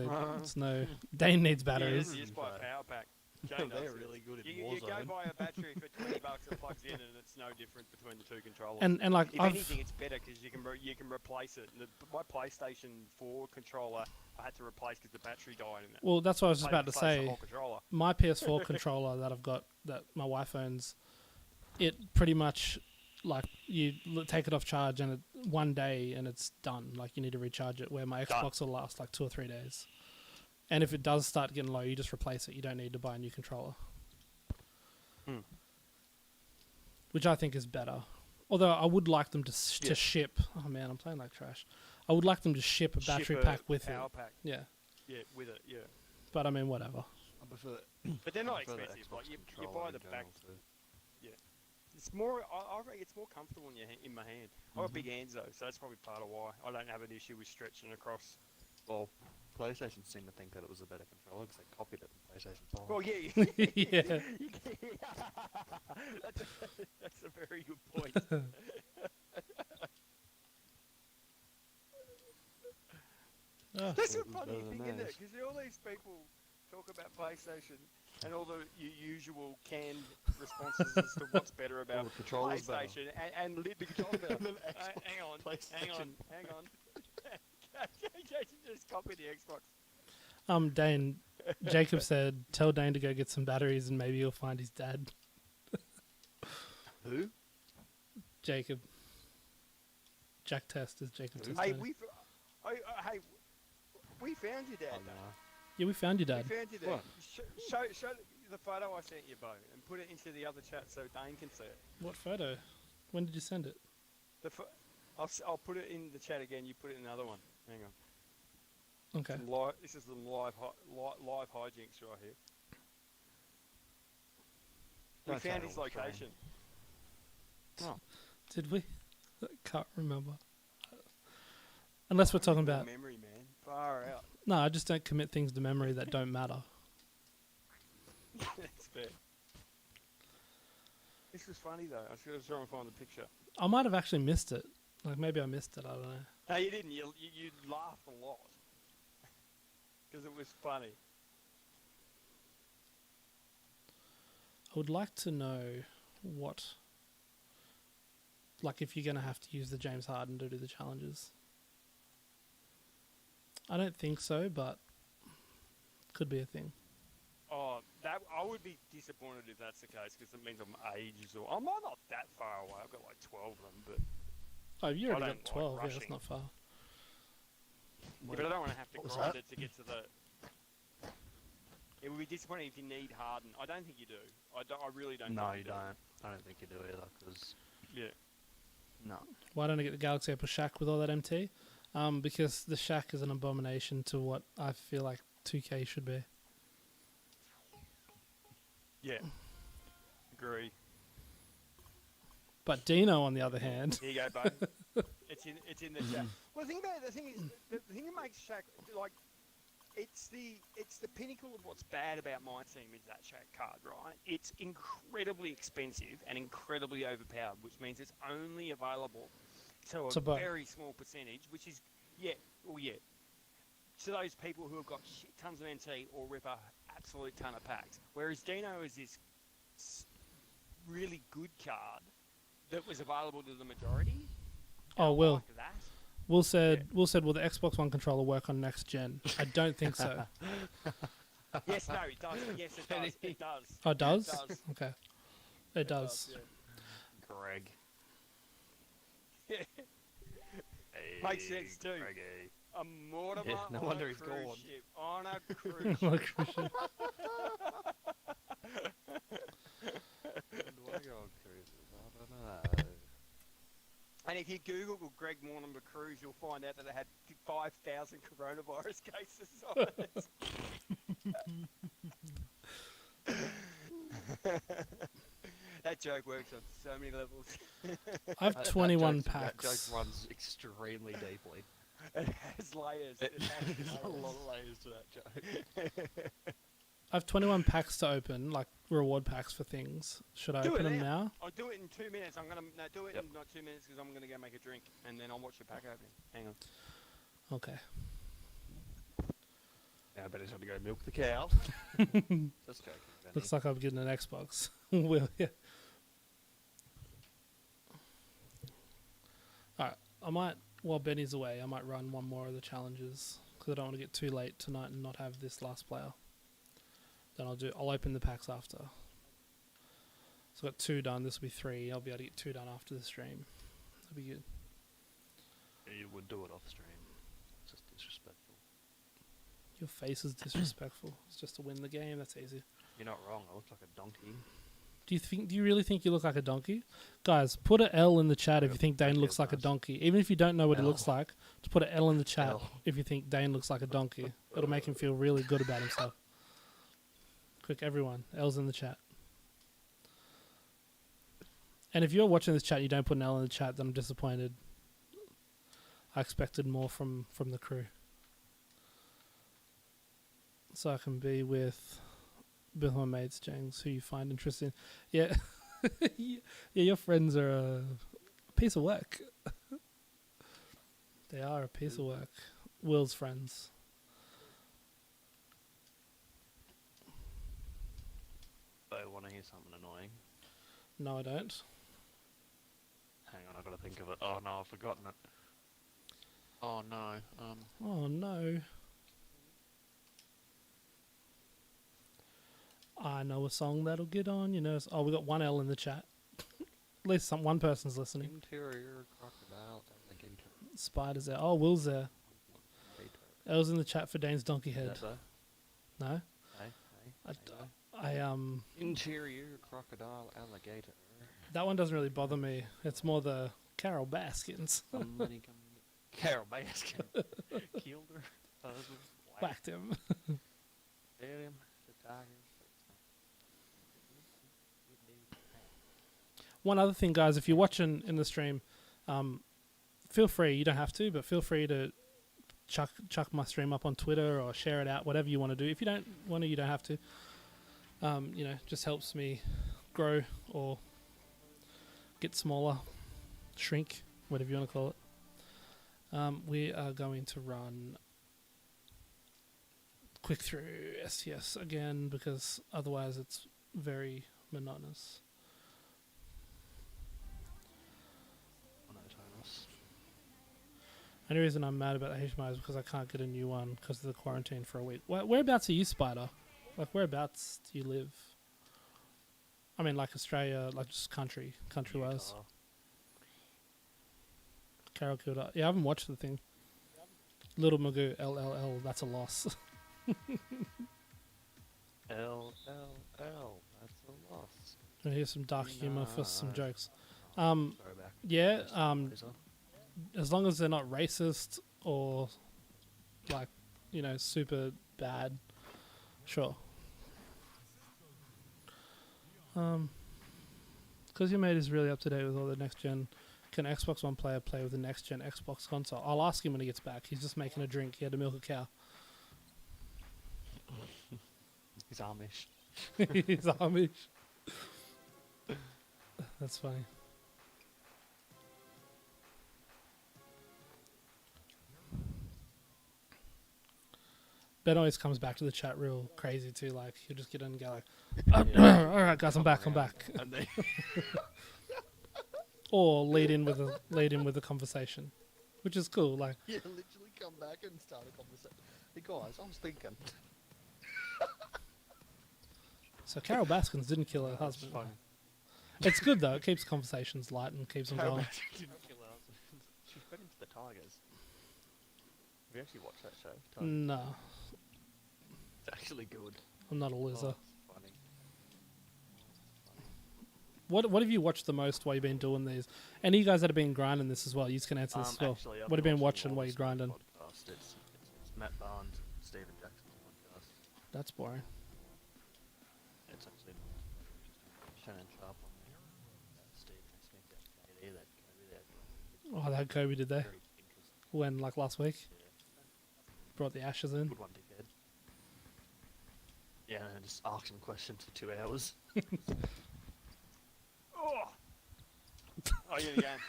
Dane needs batteries. You just buy a power pack. They're really good in Warzone. You go buy a battery for $20 that plugs in, and it's no different between the two controllers. And like, if anything, it's better because you can replace it. My PlayStation 4 controller, I had to replace because the battery died in it. Well, that's what I was just about to say. My PS4 controller that I've got, that my wife owns, it pretty much, like, you take it off charge and one day and it's done. Like, you need to recharge it, where my Xbox will last like 2 or 3 days. And if it does start getting low, you just replace it. You don't need to buy a new controller. Which I think is better. Although I would like them to Yeah. to ship. Oh man, I'm playing like trash. I would like them to ship a battery pack with it. Power pack. Yeah, Yeah, with it. Yeah. but I mean, whatever. I prefer. But they're not I prefer the expensive. Like Xbox you controller buy in the back. general too. It's more. I reckon it's more comfortable in my hand. I got big hands though, so that's probably part of why I don't have an issue with stretching across. Well, PlayStation seemed to think that it was a better controller because they copied it from PlayStation 5. Well, yeah. Yeah. That's a very good point. Oh, That's a It was funny better than thing, isn't it? theirs. Because all these people talk about PlayStation and all the usual canned responses as to what's better about the controller's better. PlayStation and the controller's better. And then Hang on, PlayStation. hang on. Just copy the Xbox. Dane, Jacob said, tell Dane to go get some batteries and maybe he'll find his dad. Who? Jacob. Jack Test is Jacob Test. Hey, daddy. we found your dad. Oh, though. no. Yeah, we found your dad. We found your dad. What? Show the photo I sent you, Bo, and put it into the other chat so Dane can see it. What photo? When did you send it? I'll put it in the chat again. You put it in another one. Hang on. Okay. This is some live hijinks right here. We Don't say found it his on the stream. location. Oh. Did we? I can't remember. Unless we're talking about... memory, man. Far out. No, I just don't commit things to memory that don't matter. That's fair. This was funny though. I was going to try and find the picture. I might have actually missed it. Like, maybe I missed it, I don't know. No, you didn't. You laughed a lot because it was funny. I would like to know what... Like, if you're going to have to use the James Harden to do the challenges. I don't think so, but... Could be a thing. Oh, that I would be disappointed if that's the case because it means I'm ages or I'm not that far away. I've got like 12 of them, but Oh, you already don't got 12. like Yeah, that's rushing. not far. but I don't want to have to What was grind that? it to get to the. It would be disappointing if you need Harden. I don't think you do. I really don't. No, think you don't. I don't think you do either because Yeah. no. Why don't I get the Galaxy Opal Shack with all that MT? Because the Shack is an abomination to what I feel like 2K should be. Yeah. Agree. But Dino, on the other hand, Here you go, bud. it's in the chat. Well, the thing is, the thing that makes Shaq like, it's the pinnacle of what's bad about Myteam is that Shaq card, right? It's incredibly expensive and incredibly overpowered, which means it's only available to a To Bo. very small percentage, which is to those people who have got shit tons of NT or rip a absolute ton of packs. Whereas Dino is this really good card that was available to the majority. Oh, Will. Like that. Will said, will the Xbox One controller work on next gen? I don't think so. Yes, no, it does. Yes, it does. It does. Oh, it does? It does. Okay. It does. Greg. Yeah. Hey, Makes sense too. Greggy. A Mortimer Yeah, no on wonder a he's cruise gone. ship. On a cruise ship. Like Christian. Do I go on cruises? I don't know. And if you Google Greg Mortimer cruise, you'll find out that it had 5,000 coronavirus cases on it. That joke works on so many levels. I have 21 That packs. joke runs extremely deeply. It has layers. It has There's a layers. lot of layers to that joke. I have 21 packs to open, like reward packs for things. Should I Do open it them now. now? I'll do it in 2 minutes. I'm gonna do it Yep. in not 2 minutes because I'm gonna go make a drink and then I'll watch the pack opening. Hang on. Okay. Now I better have to go milk the cow. Just joking. Benny. Looks like I'm getting an Xbox. Will, yeah. Alright, I might, while Benny's away, I might run one more of the challenges because I don't want to get too late tonight and not have this last player. Then I'll open the packs after. So I've got 2 done, this will be 3. I'll be able to get 2 done after the stream. That'll be good. You would do it off stream. It's just disrespectful. Your face is disrespectful. It's just to win the game, that's easy. You're not wrong. I look like a donkey. Do you really think you look like a donkey? Guys, put an L in the chat if you think Dane looks like a donkey. Even if you don't know what he looks like, just put an L in the chat if you think Dane looks like a donkey. It'll make him feel really good about himself. Quick, everyone, L's in the chat. And if you're watching this chat and you don't put an L in the chat, then I'm disappointed. I expected more from the crew. So I can be with my mates, James, who you find interesting. Yeah. Yeah, your friends are a piece of work. They are a piece of work. Will's friends. I want to hear something annoying. No, I don't. Hang on, I've got to think of it. Oh no, I've forgotten it. Oh no. Oh no. I know a song that'll get on, you know. Oh, we got one L in the chat. At least one person's listening. Interior crocodile alligator. Spider's there. Oh, Will's there. L's in the chat for Dane's donkey head. Is that so? No? I Interior crocodile alligator. that one doesn't really bother me. It's more the Carol Baskins. Somebody come Carol Baskin. Killed her. Husband. Whacked him. Dead him. The tiger. One other thing, guys, if you're watching in the stream, feel free. You don't have to, but feel free to chuck my stream up on Twitter or share it out, whatever you want to do. If you don't want to, you don't have to. You know, just helps me grow or get smaller, shrink, whatever you want to call it. We are going to run quick through STS again because otherwise it's very monotonous. The only reason I'm mad about HMI is because I can't get a new one because of the quarantine for a week. Whereabouts are you, Spider? Like, whereabouts do you live? I mean, like Australia, like just country-wise. Carol killed her. Yeah, I haven't watched the thing. Little Magoo, LLL, that's a loss. LLL, that's a loss. I hear some dark humor for some jokes. Throwback. Yeah, as long as they're not racist or like, you know, super bad, sure. Because your mate is really up to date with all the next gen. Can Xbox One player play with the next gen Xbox console? I'll ask him when he gets back. He's just making a drink. He had to milk a cow. He's Amish. He's Amish. That's funny. Ben always comes back to the chat real crazy too. Like he'll just get in and go like, "All right, guys, I'm back." And they Or lead in with a conversation, which is cool. Like literally come back and start a conversation. Hey guys, I was thinking. So Carol Baskins didn't kill her husband. Funny. It's good though. It keeps conversations light and keeps them going. Didn't kill her husband. She's been into the Tigers. Have you actually watched that show? No, It's actually good. I'm not a loser. Oh, funny. What have you watched the most while you've been doing these? Any of you guys that have been grinding this as well, you can answer this as well. Actually, What have you been watching while you're grinding? Podcast. It's Matt Barnes and Stephen Jackson's podcast. That's boring. It's actually Shannon Sharp on there. Stephen Smith, that KD, that Kobe, that Oh, that Kobe did they? very interesting. When, like last week? Yeah. Brought the ashes in. Good one, dickhead. Yeah, and just ask him questions for 2 hours. Oh! Oh, yeah, again.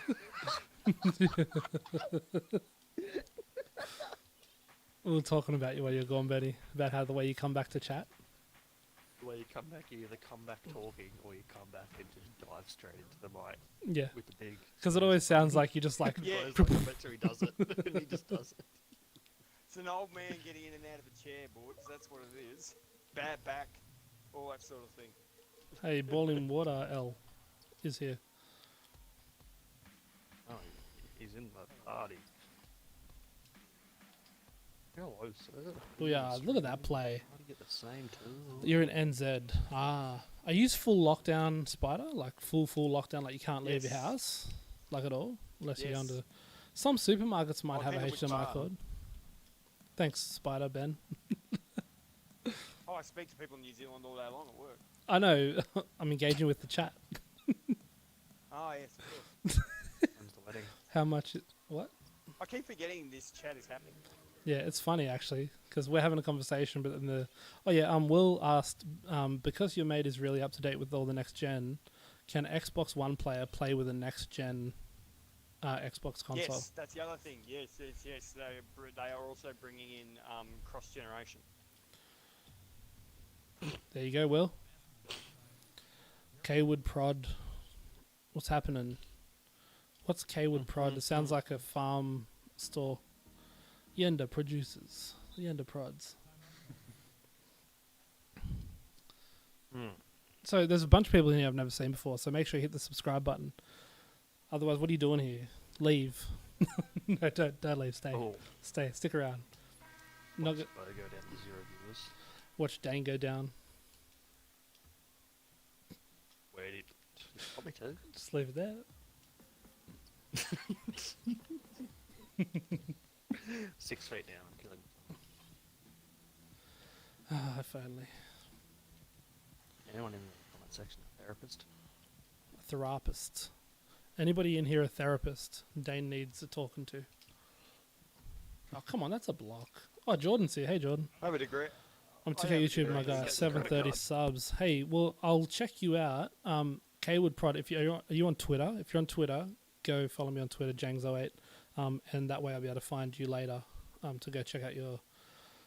We were talking about you while you were gone, Betty, about how the way you come back to chat. The way you come back, you either come back talking or you come back and just dive straight into the mic Yeah, with the big. because it always sounds like you just like Yeah. Like, I bet you he does it, and he just does it. It's an old man getting in and out of a chair, boys. That's what it is. Bad back, all that sort of thing. Hey, boiling water L is here. Oh, he's in the party. Hello, sir. We are. Look at that play. How do you get the same tool? You're in NZ. Ah. I use full lockdown, Spider. Like full lockdown. Like you can't leave your house. Like at all. Unless you go into... Some supermarkets might have a HDMI cord. Thanks, Spider Ben. Oh, I speak to people in New Zealand all day long at work. I know. I'm engaging with the chat. Oh, yes, of course. When's the wedding? How much... What? I keep forgetting this chat is happening. Yeah, it's funny actually because we're having a conversation, but then Will asked because your mate is really up to date with all the next gen, can Xbox One player play with a next gen Xbox console? Yes, that's the other thing. Yes. They are also bringing in cross generation. There you go, Will. Kwood Prod. What's happening? What's Kwood Prod? It sounds like a farm store. Yenda producers. Yenda Prods. So there's a bunch of people in here I've never seen before, so make sure you hit the subscribe button. Otherwise, what are you doing here? Leave. No, don't leave. Stay. Oh. Stay. Stick around. Not Watch Bo go down to 0 viewers. watch Dane go down. Wait, it probably too. Just leave it there. 6 feet down, I'm killing. Ah, if only. Anyone in the comment section a therapist? A therapist. Anybody in here a therapist? Dane needs a talking to. Oh, come on, that's a block. Oh, Jordan's here. Hey, Jordan. I have a degree. I'm I 2K have a YouTube, my degree. guy. He's got the 730 credit subs. Hey, well, I'll check you out. Kwood Prod, if are you on Twitter? If you're on Twitter, go follow me on Twitter, Jangs08. And that way I'll be able to find you later to go check out your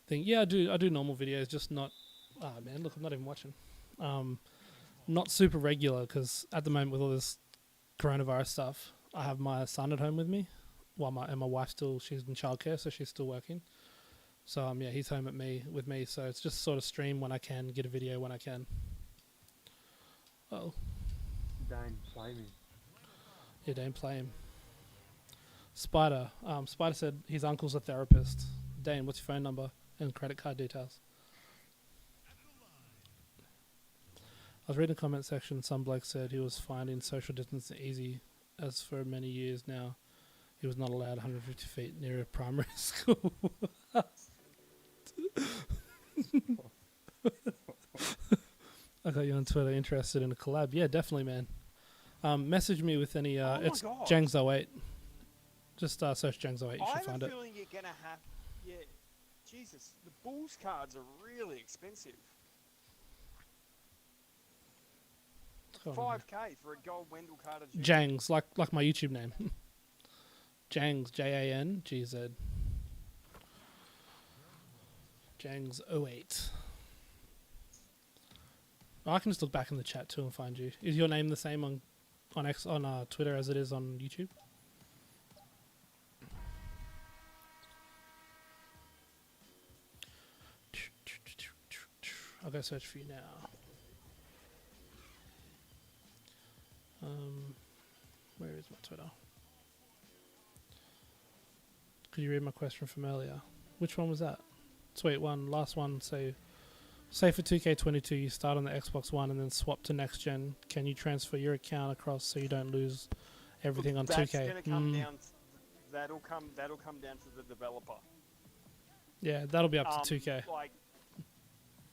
thing. Yeah, I do normal videos, just not... Ah, man, look, I'm not even watching. Not super regular, because at the moment with all this coronavirus stuff, I have my son at home with me. And my wife she's in childcare, so she's still working. So, yeah, he's home with me, so it's just sort of stream when I can, get a video when I can. Oh. Dane, play me. Yeah, don't play him. Spider. Spider said his uncle's a therapist. Dane, what's your phone number and credit card details? I was reading the comment section. Some bloke said he was finding social distancing easy, as for many years now he was not allowed 150 feet near a primary school. I got you on Twitter interested in a collab. Yeah, definitely, man. Message me with any... it's God. Jangs08. Just search Jangs08. You should find I it. have a feeling you're going to have... Yeah, Jesus, the Bulls cards are really expensive. What's going on 5k for a gold Wendell card. here? Jangs, like my YouTube name. Jangs, Jangz. Jangs08. I can just look back in the chat too and find you. Is your name the same on Twitter as it is on YouTube? I'll go search for you now. Where is my Twitter? Could you read my question from earlier? Which one was that? Sweet one, last one. So, say for 2K20 you start on the Xbox One and then swap to next gen. Can you transfer your account across so you don't lose everything on 2K? That's going to come down. That'll come down to the developer. Yeah, that'll be up to 2K. Like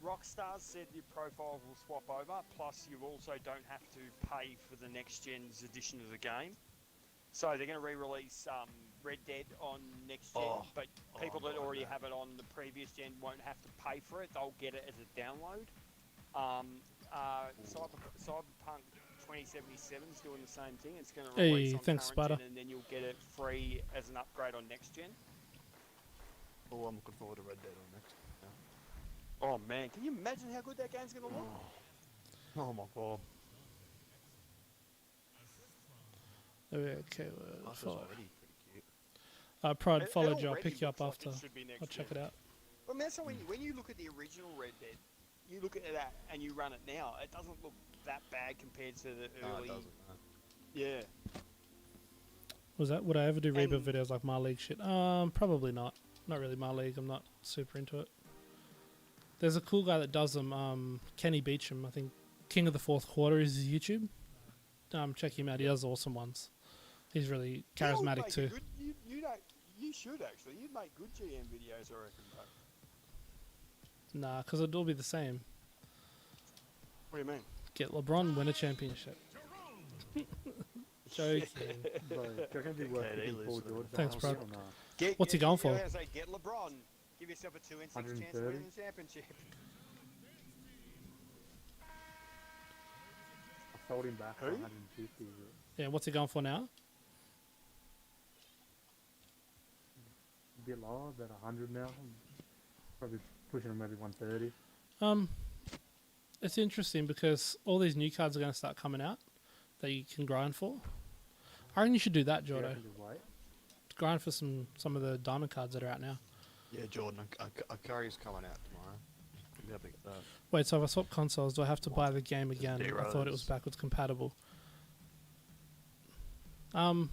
Rockstar said, your profile will swap over. Plus, you also don't have to pay for the next gen's edition of the game. So they're going to re-release Red Dead on next gen, but people that already have it on the previous gen won't have to pay for it. They'll get it as a download. Cyberpunk 2077 is doing the same thing. It's going to release on thanks, current Spider. gen, and then you'll get it free as an upgrade on next gen. Oh, I'm looking forward to Red Dead on next. Oh man, can you imagine how good that game's going to look? Oh my god. Okay, That's already pretty cute. Prod It followed you. I'll already pick you up looks like after. it should be next I'll check it gen. out. Well, man, so when you look at the original Red Dead, you look at that and you run it now, it doesn't look that bad compared to the No, early... it doesn't. No. Yeah. Was that? Would I ever do reboot And- videos like my league shit? Probably not. Not really my league. I'm not super into it. There's a cool guy that does them. Kenny Beecham, I think. King of the Fourth Quarter is his YouTube. Check him out. He does awesome ones. He's really charismatic too. You should actually. You'd make good GM videos, I reckon, bro. Nah, because it'll all be the same. What do you mean? Get LeBron, win a championship. Joking. Bro, do you reckon it'd be worth Okay, getting they Paul lose George the Thanks, bro. or nah? What's he going for? I say, get LeBron. Give yourself a 2 in 6 chance of 130? winning the championship. I sold him back for Who? 150. But Yeah, what's he going for now? a bit lower, about 100 now. Probably pushing him maybe 130. It's interesting because all these new cards are going to start coming out that you can grind for. I reckon you should do that, Yeah, I Jordo. can just wait. Grind for some of the diamond cards that are out now. Yeah, Jordan, Akari's coming out tomorrow. Maybe I'll pick that. Wait, so if I swap consoles, do I have to buy the game again? I thought it was zeros. backwards compatible. Don't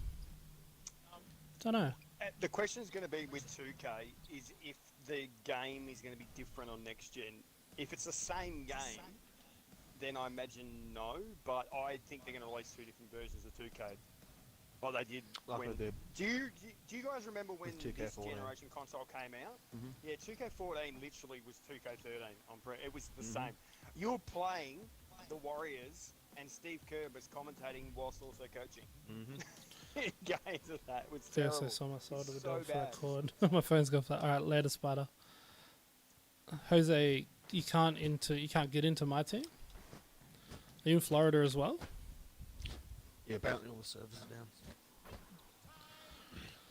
know. The question is going to be with 2K is if the game is going to be different on next gen. If it's the same game, then I imagine no. But I think they're going to release 2 different versions of 2K. Like they did Like when. they did. Do you guys remember when With 2K14. this generation console came out? Mhm. Yeah, 2K14 literally was 2K13. It was the same. You were playing the Warriors, and Steve Kerr was commentating whilst also coaching. Games of that. It was Yeah, terrible. so sold my soul to the So dog for that bad. cord. My phone's gone flat. All right, later, Spider. Jose, you can't get into my team. Are you in Florida as well? Yeah, apparently all the servers are down.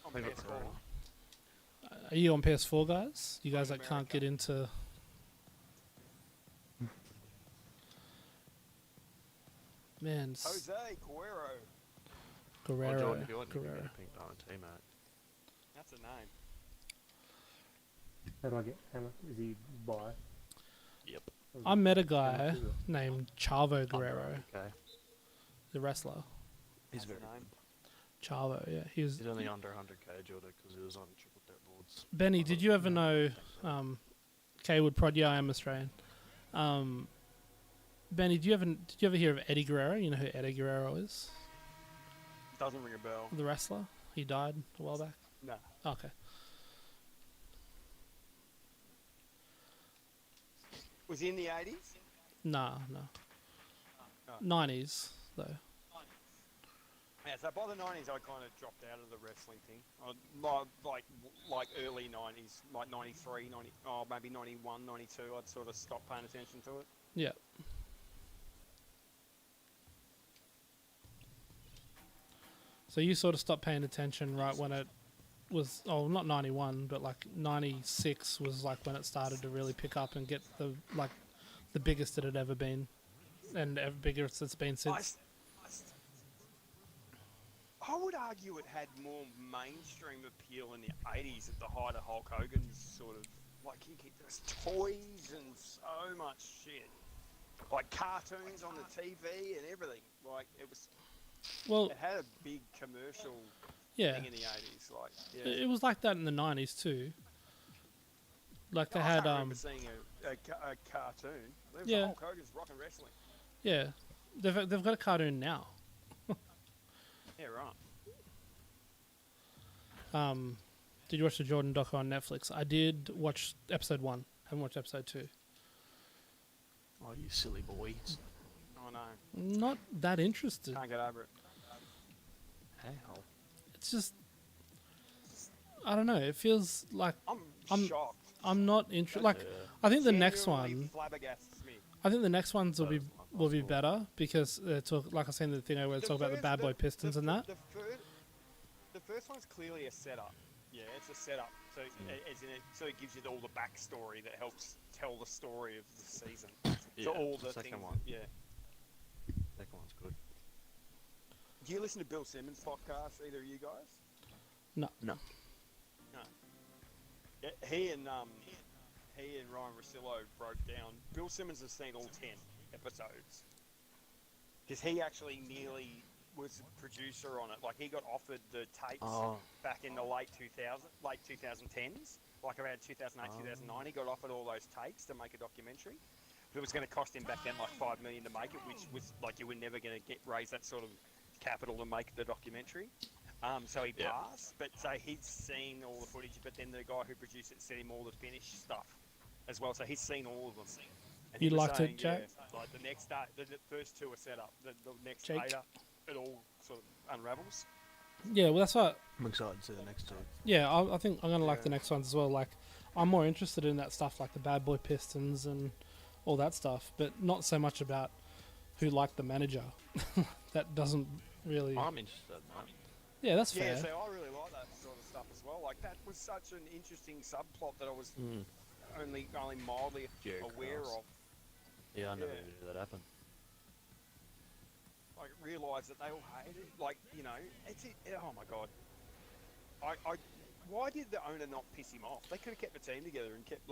On They got PS4. Are you on PS4, guys? You guys I'm that can't get into. Man, Jose Guerrero. Guerrero. Jordan, if you want, you can Guerrero. get a pink diamond teammate. That's a name. How do I get? How much is he buy? Yep. I met a How guy much is it? named Chavo Guerrero, Okay. the wrestler. He's That's very a name. Chavo, yeah. He was. He's only under 100k, Jordan, because he was on triple threat boards. Benny, did you ever know? Kaywood Prod, yeah, I am Australian. Benny, did you ever hear of Eddie Guerrero? You know who Eddie Guerrero is? Doesn't ring a bell. The wrestler. He died a while back. No. Okay. Was he in the 80s? No. Oh. 90s though. Yeah, so by the 90s I kind of dropped out of the wrestling thing. Like early 90s, like 93, maybe 91, 92, I'd sort of stopped paying attention to it. Yeah. So you sort of stopped paying attention right when it was, not 91, but like 96 was like when it started to really pick up and get the biggest it had ever been, and ever bigger it's been since. I would argue it had more mainstream appeal in the 80s at the height of Hulk Hogan's sort of, like, there's toys and so much shit. Like cartoons on the TV and everything. Like, it was, Well, it had a big commercial yeah, thing in the 80s. Like, yeah. it was like that in the 90s too. Like they I had can't remember seeing a cartoon. It was Yeah. Hulk Hogan's Rock and Wrestling. yeah, they've got a cartoon now. Yeah, right. Did you watch the Jordan doco on Netflix? I did watch episode 1. Haven't watched episode 2. Oh, you silly boys. Oh no, Not that interested. can't get over it. How? It's just, I don't know. It feels like I'm shocked. I'm not interested. Like, I think the next Genuinely one, flabbergasts me. I think the next ones will be That was possible. better because talk, like I seen the thing where they talk about the bad boy Pistons and that. The first one's clearly a setup. Yeah, it's a setup. So so it gives you all the backstory that helps tell the story of the season. Yeah, So all the second things. one. Yeah. Second one's good. Do you listen to Bill Simmons' podcast? Either of you guys? No. No. No. Yeah, he and Ryan Russillo broke down. Bill Simmons has seen all 10 episodes because he actually nearly was a producer on it. Like, he got offered the tapes Oh. back in the late 2010s. like around 2008, 2009, he got offered all those takes to make a documentary. It was going to cost him back then like $5 million to make it, which was like you were never going to raise that sort of capital to make the documentary. So he passed, but so he'd seen all the footage. But then the guy who produced it sent him all the finished stuff as well, so he's seen all of them. And You he was liked saying, it, Jack? Yeah, like the next day, the first two are set up. The next Jake? 8 it all sort of unravels. Yeah, well, that's what. I'm excited to see the next two. Yeah, I think I'm gonna like the next ones as well. Like, I'm more interested in that stuff, like the Bad Boy Pistons and all that stuff, but not so much about who liked the manager. That doesn't really. I'm interested in that. Yeah, that's fair. Yeah, so I really like that sort of stuff as well. Like that was such an interesting subplot that I was only mildly aware of. Yeah, I never knew that happened. Like realise that they all hated it. Like, you know, oh my god. Why did the owner not piss him off? They could have kept the team together and kept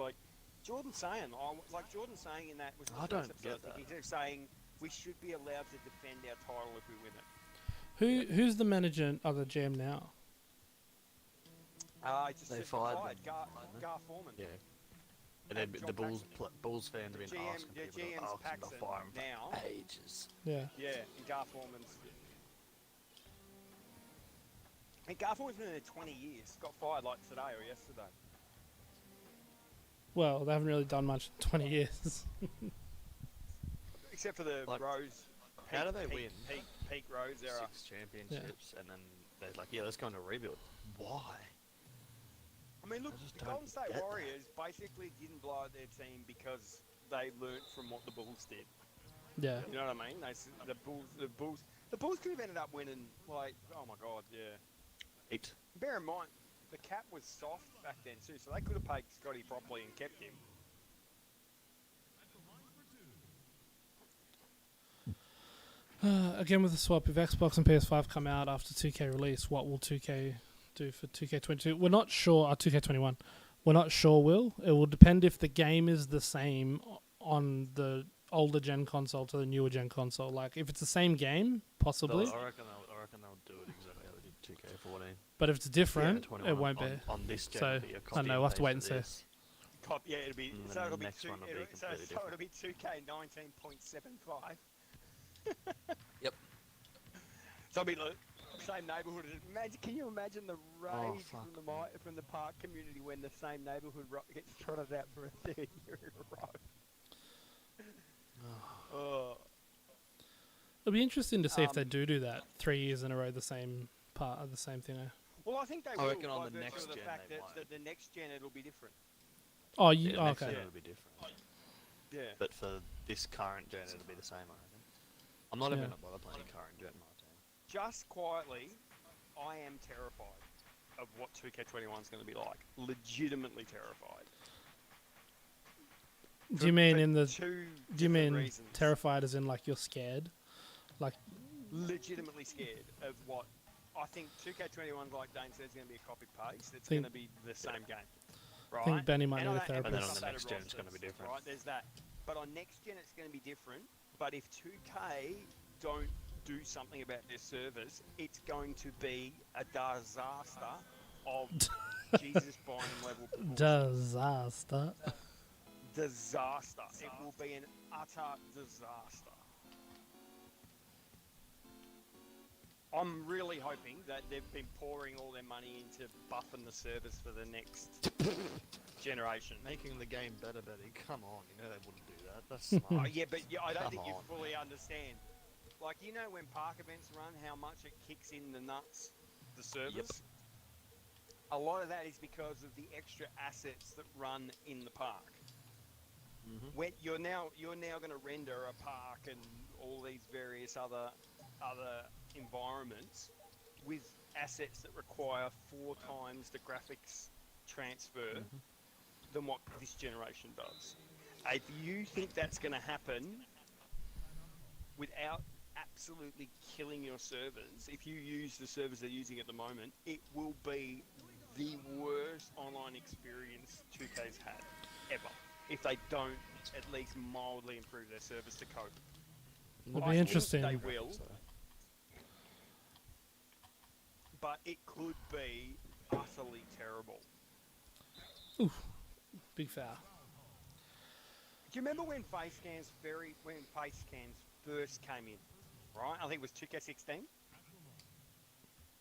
Jordan saying in that was I don't get that. He kept saying we should be allowed to defend our title if we win it. Who's the manager of the GM now? They fired Gar Foreman. Yeah. And then the Bulls Paxson. Bulls fans have been asking The people GM's to ask them Paxson to fire him now. for ages. Yeah. Yeah, and Gar Foreman's. And Gar Foreman's been there 20 years. Got fired like today or yesterday. Well, they haven't really done much in 20 years. Except for the Rose. How do they win? Peak Rose era. 6 championships, and then they're like, yeah, let's go into a rebuild. Why? I mean, look, I just the don't Golden State get that. Warriors basically didn't blow out their team because they learnt from what the Bulls did. Yeah. You know what I mean? The Bulls could have ended up winning, like, oh my god, yeah. 8. Bear in mind, the cap was soft back then too, so they could have paid Scotty properly and kept him. Again with the swap, if Xbox and PS5 come out after 2K release, what will 2K do for 2K22? We're not sure. 2K21. We're not sure. It will depend if the game is the same on the older gen console to the newer gen console. Like if it's the same game, possibly. I reckon they'll do it exactly how they did 2K14. But if it's different, Yeah, it won't be. On this gen, So, it'll be a I copy don't know, and we'll have to paste wait and of see. this. Yeah, it'll be And so then it'll the be next one will be completely so it'll be 2K 19.75. Yep. So it'll be like, same neighbourhood. Imagine, can you imagine the rage fuck, from the park community when the same neighbourhood gets trotted out for a third year in a row? Oh. It'll be interesting to see if they do that 3 years in a row, the same part of the same thing. Well, I think they I will. reckon on by the virtue next of the gen fact they that won't. the next gen it'll be different. Oh, Yeah, next okay. gen it'll be different. Yeah. But for this current gen, it'll be the same, I reckon. I'm not even going to bother playing current gen, Myteam. Just quietly, I am terrified of what 2K21 is going to be like. Legitimately terrified. Do you mean two Do you mean reasons. terrified as in like you're scared? Like Legitimately scared of what I think 2K21, like Dane said, is going to be a copy paste. It's going to be the same game, right? I think Benny might And need a I don't- And then therapist. on the updated next gen, it's going to be rosters, different. Right, there's that. But on next gen, it's going to be different. But if 2K don't do something about their servers, it's going to be a disaster of Jesus binding level proportions. Disaster. Disaster. It will be an utter disaster. I'm really hoping that they've been pouring all their money into buffing the servers for the next generation. Making the game better, Betty. Come on, you know they wouldn't do that. That's smart. Yeah, but I don't Come think you on. fully understand. Like, you know when park events run, how much it kicks in the nuts, the servers? Yep. A lot of that is because of the extra assets that run in the park. When you're now going to render a park and all these various other environments with assets that require 4 times the graphics transfer than what this generation does. If you think that's going to happen without absolutely killing your servers, if you use the servers they're using at the moment, it will be the worst online experience 2K's had ever. If they don't at least mildly improve their servers to cope. It'll I be think interesting. They will, but it could be utterly terrible. Big foul. Do you remember when face scans first came in? Right, I think it was 2K16.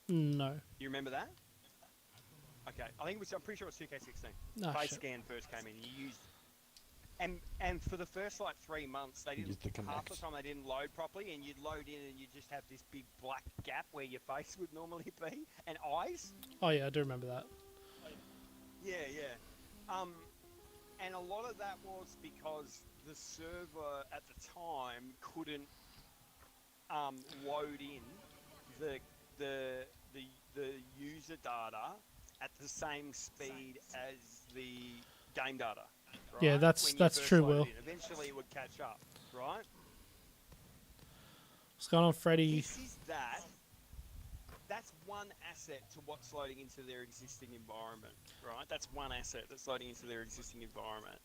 No. You remember that? Okay, I think it was. I'm pretty sure it was 2K16. Oh, face shit. scan first came in. You used, and for the first like 3 months, they didn't. Used the Half the connect. time they didn't load properly, and you'd load in, and you'd just have this big black gap where your face would normally be, and eyes. Oh yeah, I do remember that. Yeah. And a lot of that was because the server at the time couldn't load in the user data at the same speed as the game data. Right? Yeah, that's When you that's first true, loaded Will. in. Eventually, it would catch up, right? What's going on, Freddie? This is that. That's one asset to what's loading into their existing environment, right? That's one asset that's loading into their existing environment.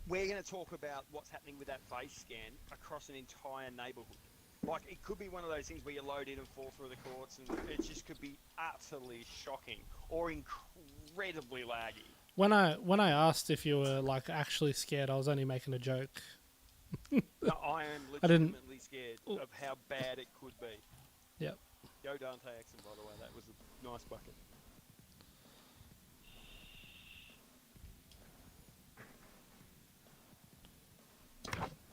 We're going to talk about what's happening with that face scan across an entire neighborhood. Like, it could be one of those things where you load in and fall through the courts, and it just could be utterly shocking or incredibly laggy. When I asked if you were like actually scared, I was only making a joke. No, I am I didn't- legitimately scared of how bad it could be. Yep. Yo, Dante Exum, by the way, that was a nice bucket.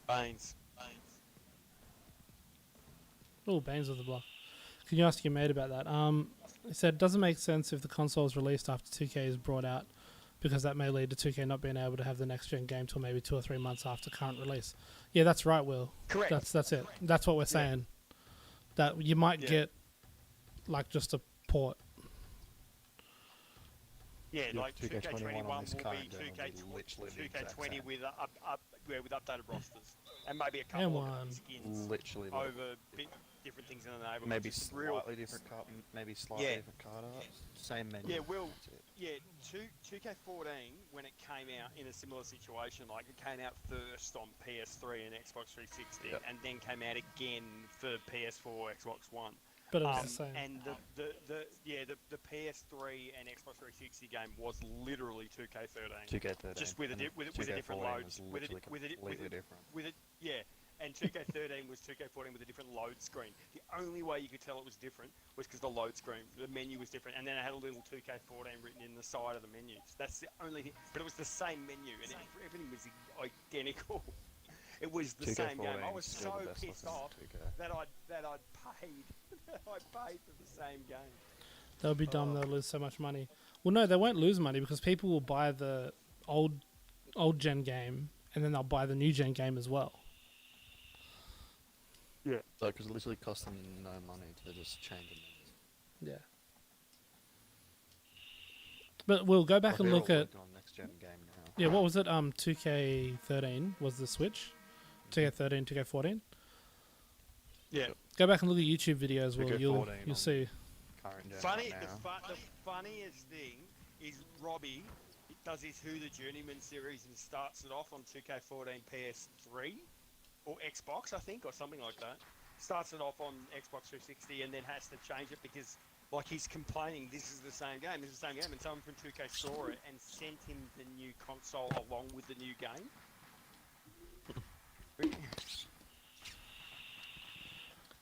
Baines. Oh, Baines with the block. Can you ask your mate about that? He said, doesn't make sense if the console is released after 2K is brought out, because that may lead to 2K not being able to have the next gen game till maybe 2 or 3 months after current release. Yeah, that's right, Will. Correct. That's it. That's what we're saying. That you might get like just a port. Yeah, Yeah, like 2K21 on this will current be gen will be literally the exact 2K20 same. with updated rosters and maybe a couple of skins Literally, over different things in the neighborhood. maybe Just slightly different card, maybe slightly Yeah. different card art, same menu. Yeah, Will. That's it. Yeah, 2K14 when it came out in a similar situation, like it came out first on PS3 and Xbox 360, Yep. and then came out again for PS4, Xbox One. But it was the same. And the PS3 and Xbox 360 game was literally 2K13. 2K13. Just with a and with a 2K14 different load. was With literally it completely different. And 2K13 was 2K14 with a different load screen. The only way you could tell it was different was because the load screen, the menu was different, and then it had a little 2K14 written in the side of the menus. That's the only thing. But it was the same menu, and everything was identical. It was the same game. I was still so the best pissed looking off 2K. that I'd paid I paid for the same game. That would be dumb. They'll lose so much money. Well, no, they won't lose money because people will buy the old gen game and then they'll buy the new gen game as well. Yeah. So, because it literally costs them no money to just change the menus. Yeah. But we'll go back Like, and they're look all at. working on next gen game now. Yeah, what was it? 2K13 was the Switch. 2K13, 2K14. Yeah. Go back and look at YouTube videos. Will 2K14 you'll on see. Current gen Funny, right now. the funniest thing is Robbie does his Who the Journeyman series and starts it off on 2K14 PS3 or Xbox, I think, or something like that. Starts it off on Xbox 360 and then has to change it because, like, he's complaining this is the same game, and someone from 2K saw it and sent him the new console along with the new game.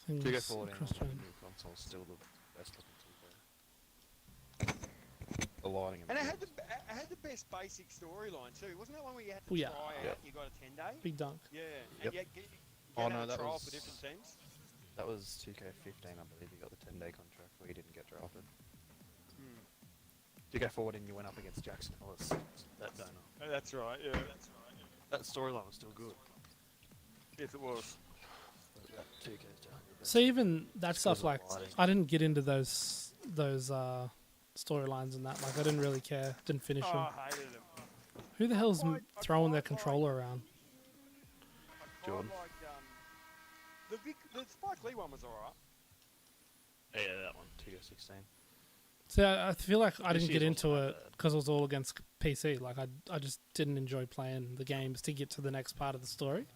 2K14 on the new console is still the best looking 2K. The lighting And and it had the best basic storyline too. Wasn't that one where you had to Oh, yeah. try out? Yep. You got a 10-day. Big dunk. Yeah. Yep. And you Oh, had no, a that trial was- for different teams. that was 2K15, I believe. You got the 10-day contract where you didn't get drafted. 2K14, you went up against Jackson Ellis. That donor. Oh, that's right. Yeah. That storyline was still good. Yes, it was. But that 2K's down. So even that stuff, of like, lighting. I didn't get into those storylines and that. Like, I didn't really care. Didn't finish them. Oh, I hated them. Who the hell's quite- I throwing their quite like- controller around? I Jordan. quite like the Spike Lee one was alright. Yeah, that one. 2K16. See, I feel like I This didn't get year's into wasn't it that bad. because it was all against PC. Like, I just didn't enjoy playing the games to get to the next part of the story.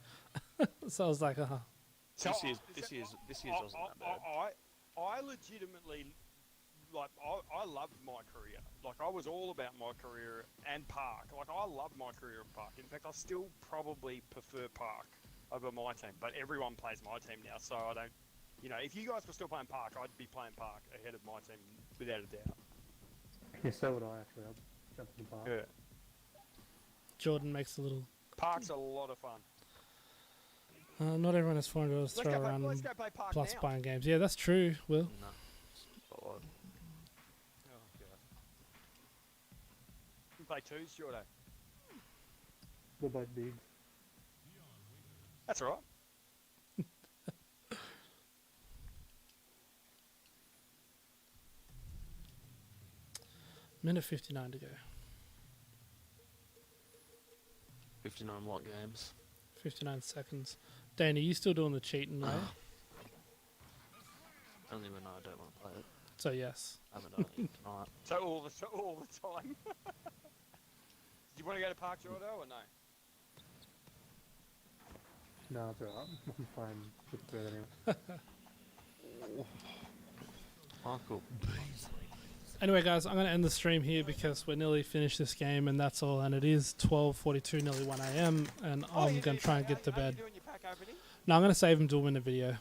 So I was like, This year's wasn't that bad. I legitimately I loved my career. Like, I was all about my career and Park. Like, I love my career at Park. In fact, I still probably prefer Park over my team. But everyone plays my team now, so I don't... You know, if you guys were still playing Park, I'd be playing Park ahead of my team, without a doubt. Yeah, so would I actually. I'll jump in the park. Yeah. Jordan makes a little. Park's a lot of fun. Not everyone has $400 to throw around Let's go play Park plus now. buying games. Yeah, that's true. Will. No. Spotlight. Oh, God. You can play twos, Jordo. What about bigs? That's all right. Minute 59 to go. 59 what games? 59 seconds. Dane, are you still doing the cheating way? Only when I don't want to play it. So yes. I haven't done it tonight. So all the time. Do you want to go to Park, Jordo, or no? No, it's alright. I'm fine with it anyway. Michael. Anyway, guys, I'm going to end the stream here because we're nearly finished this game, and that's all. And it is 12:42, nearly 1 a.m. And I'm going to try and get to bed. Are you doing your pack opening? No, I'm going to save them to win the video.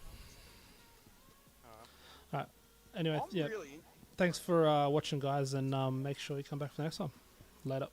Alright. Alright. Anyway, I'm yeah. really Thanks for watching, guys, and make sure you come back for the next one. Later.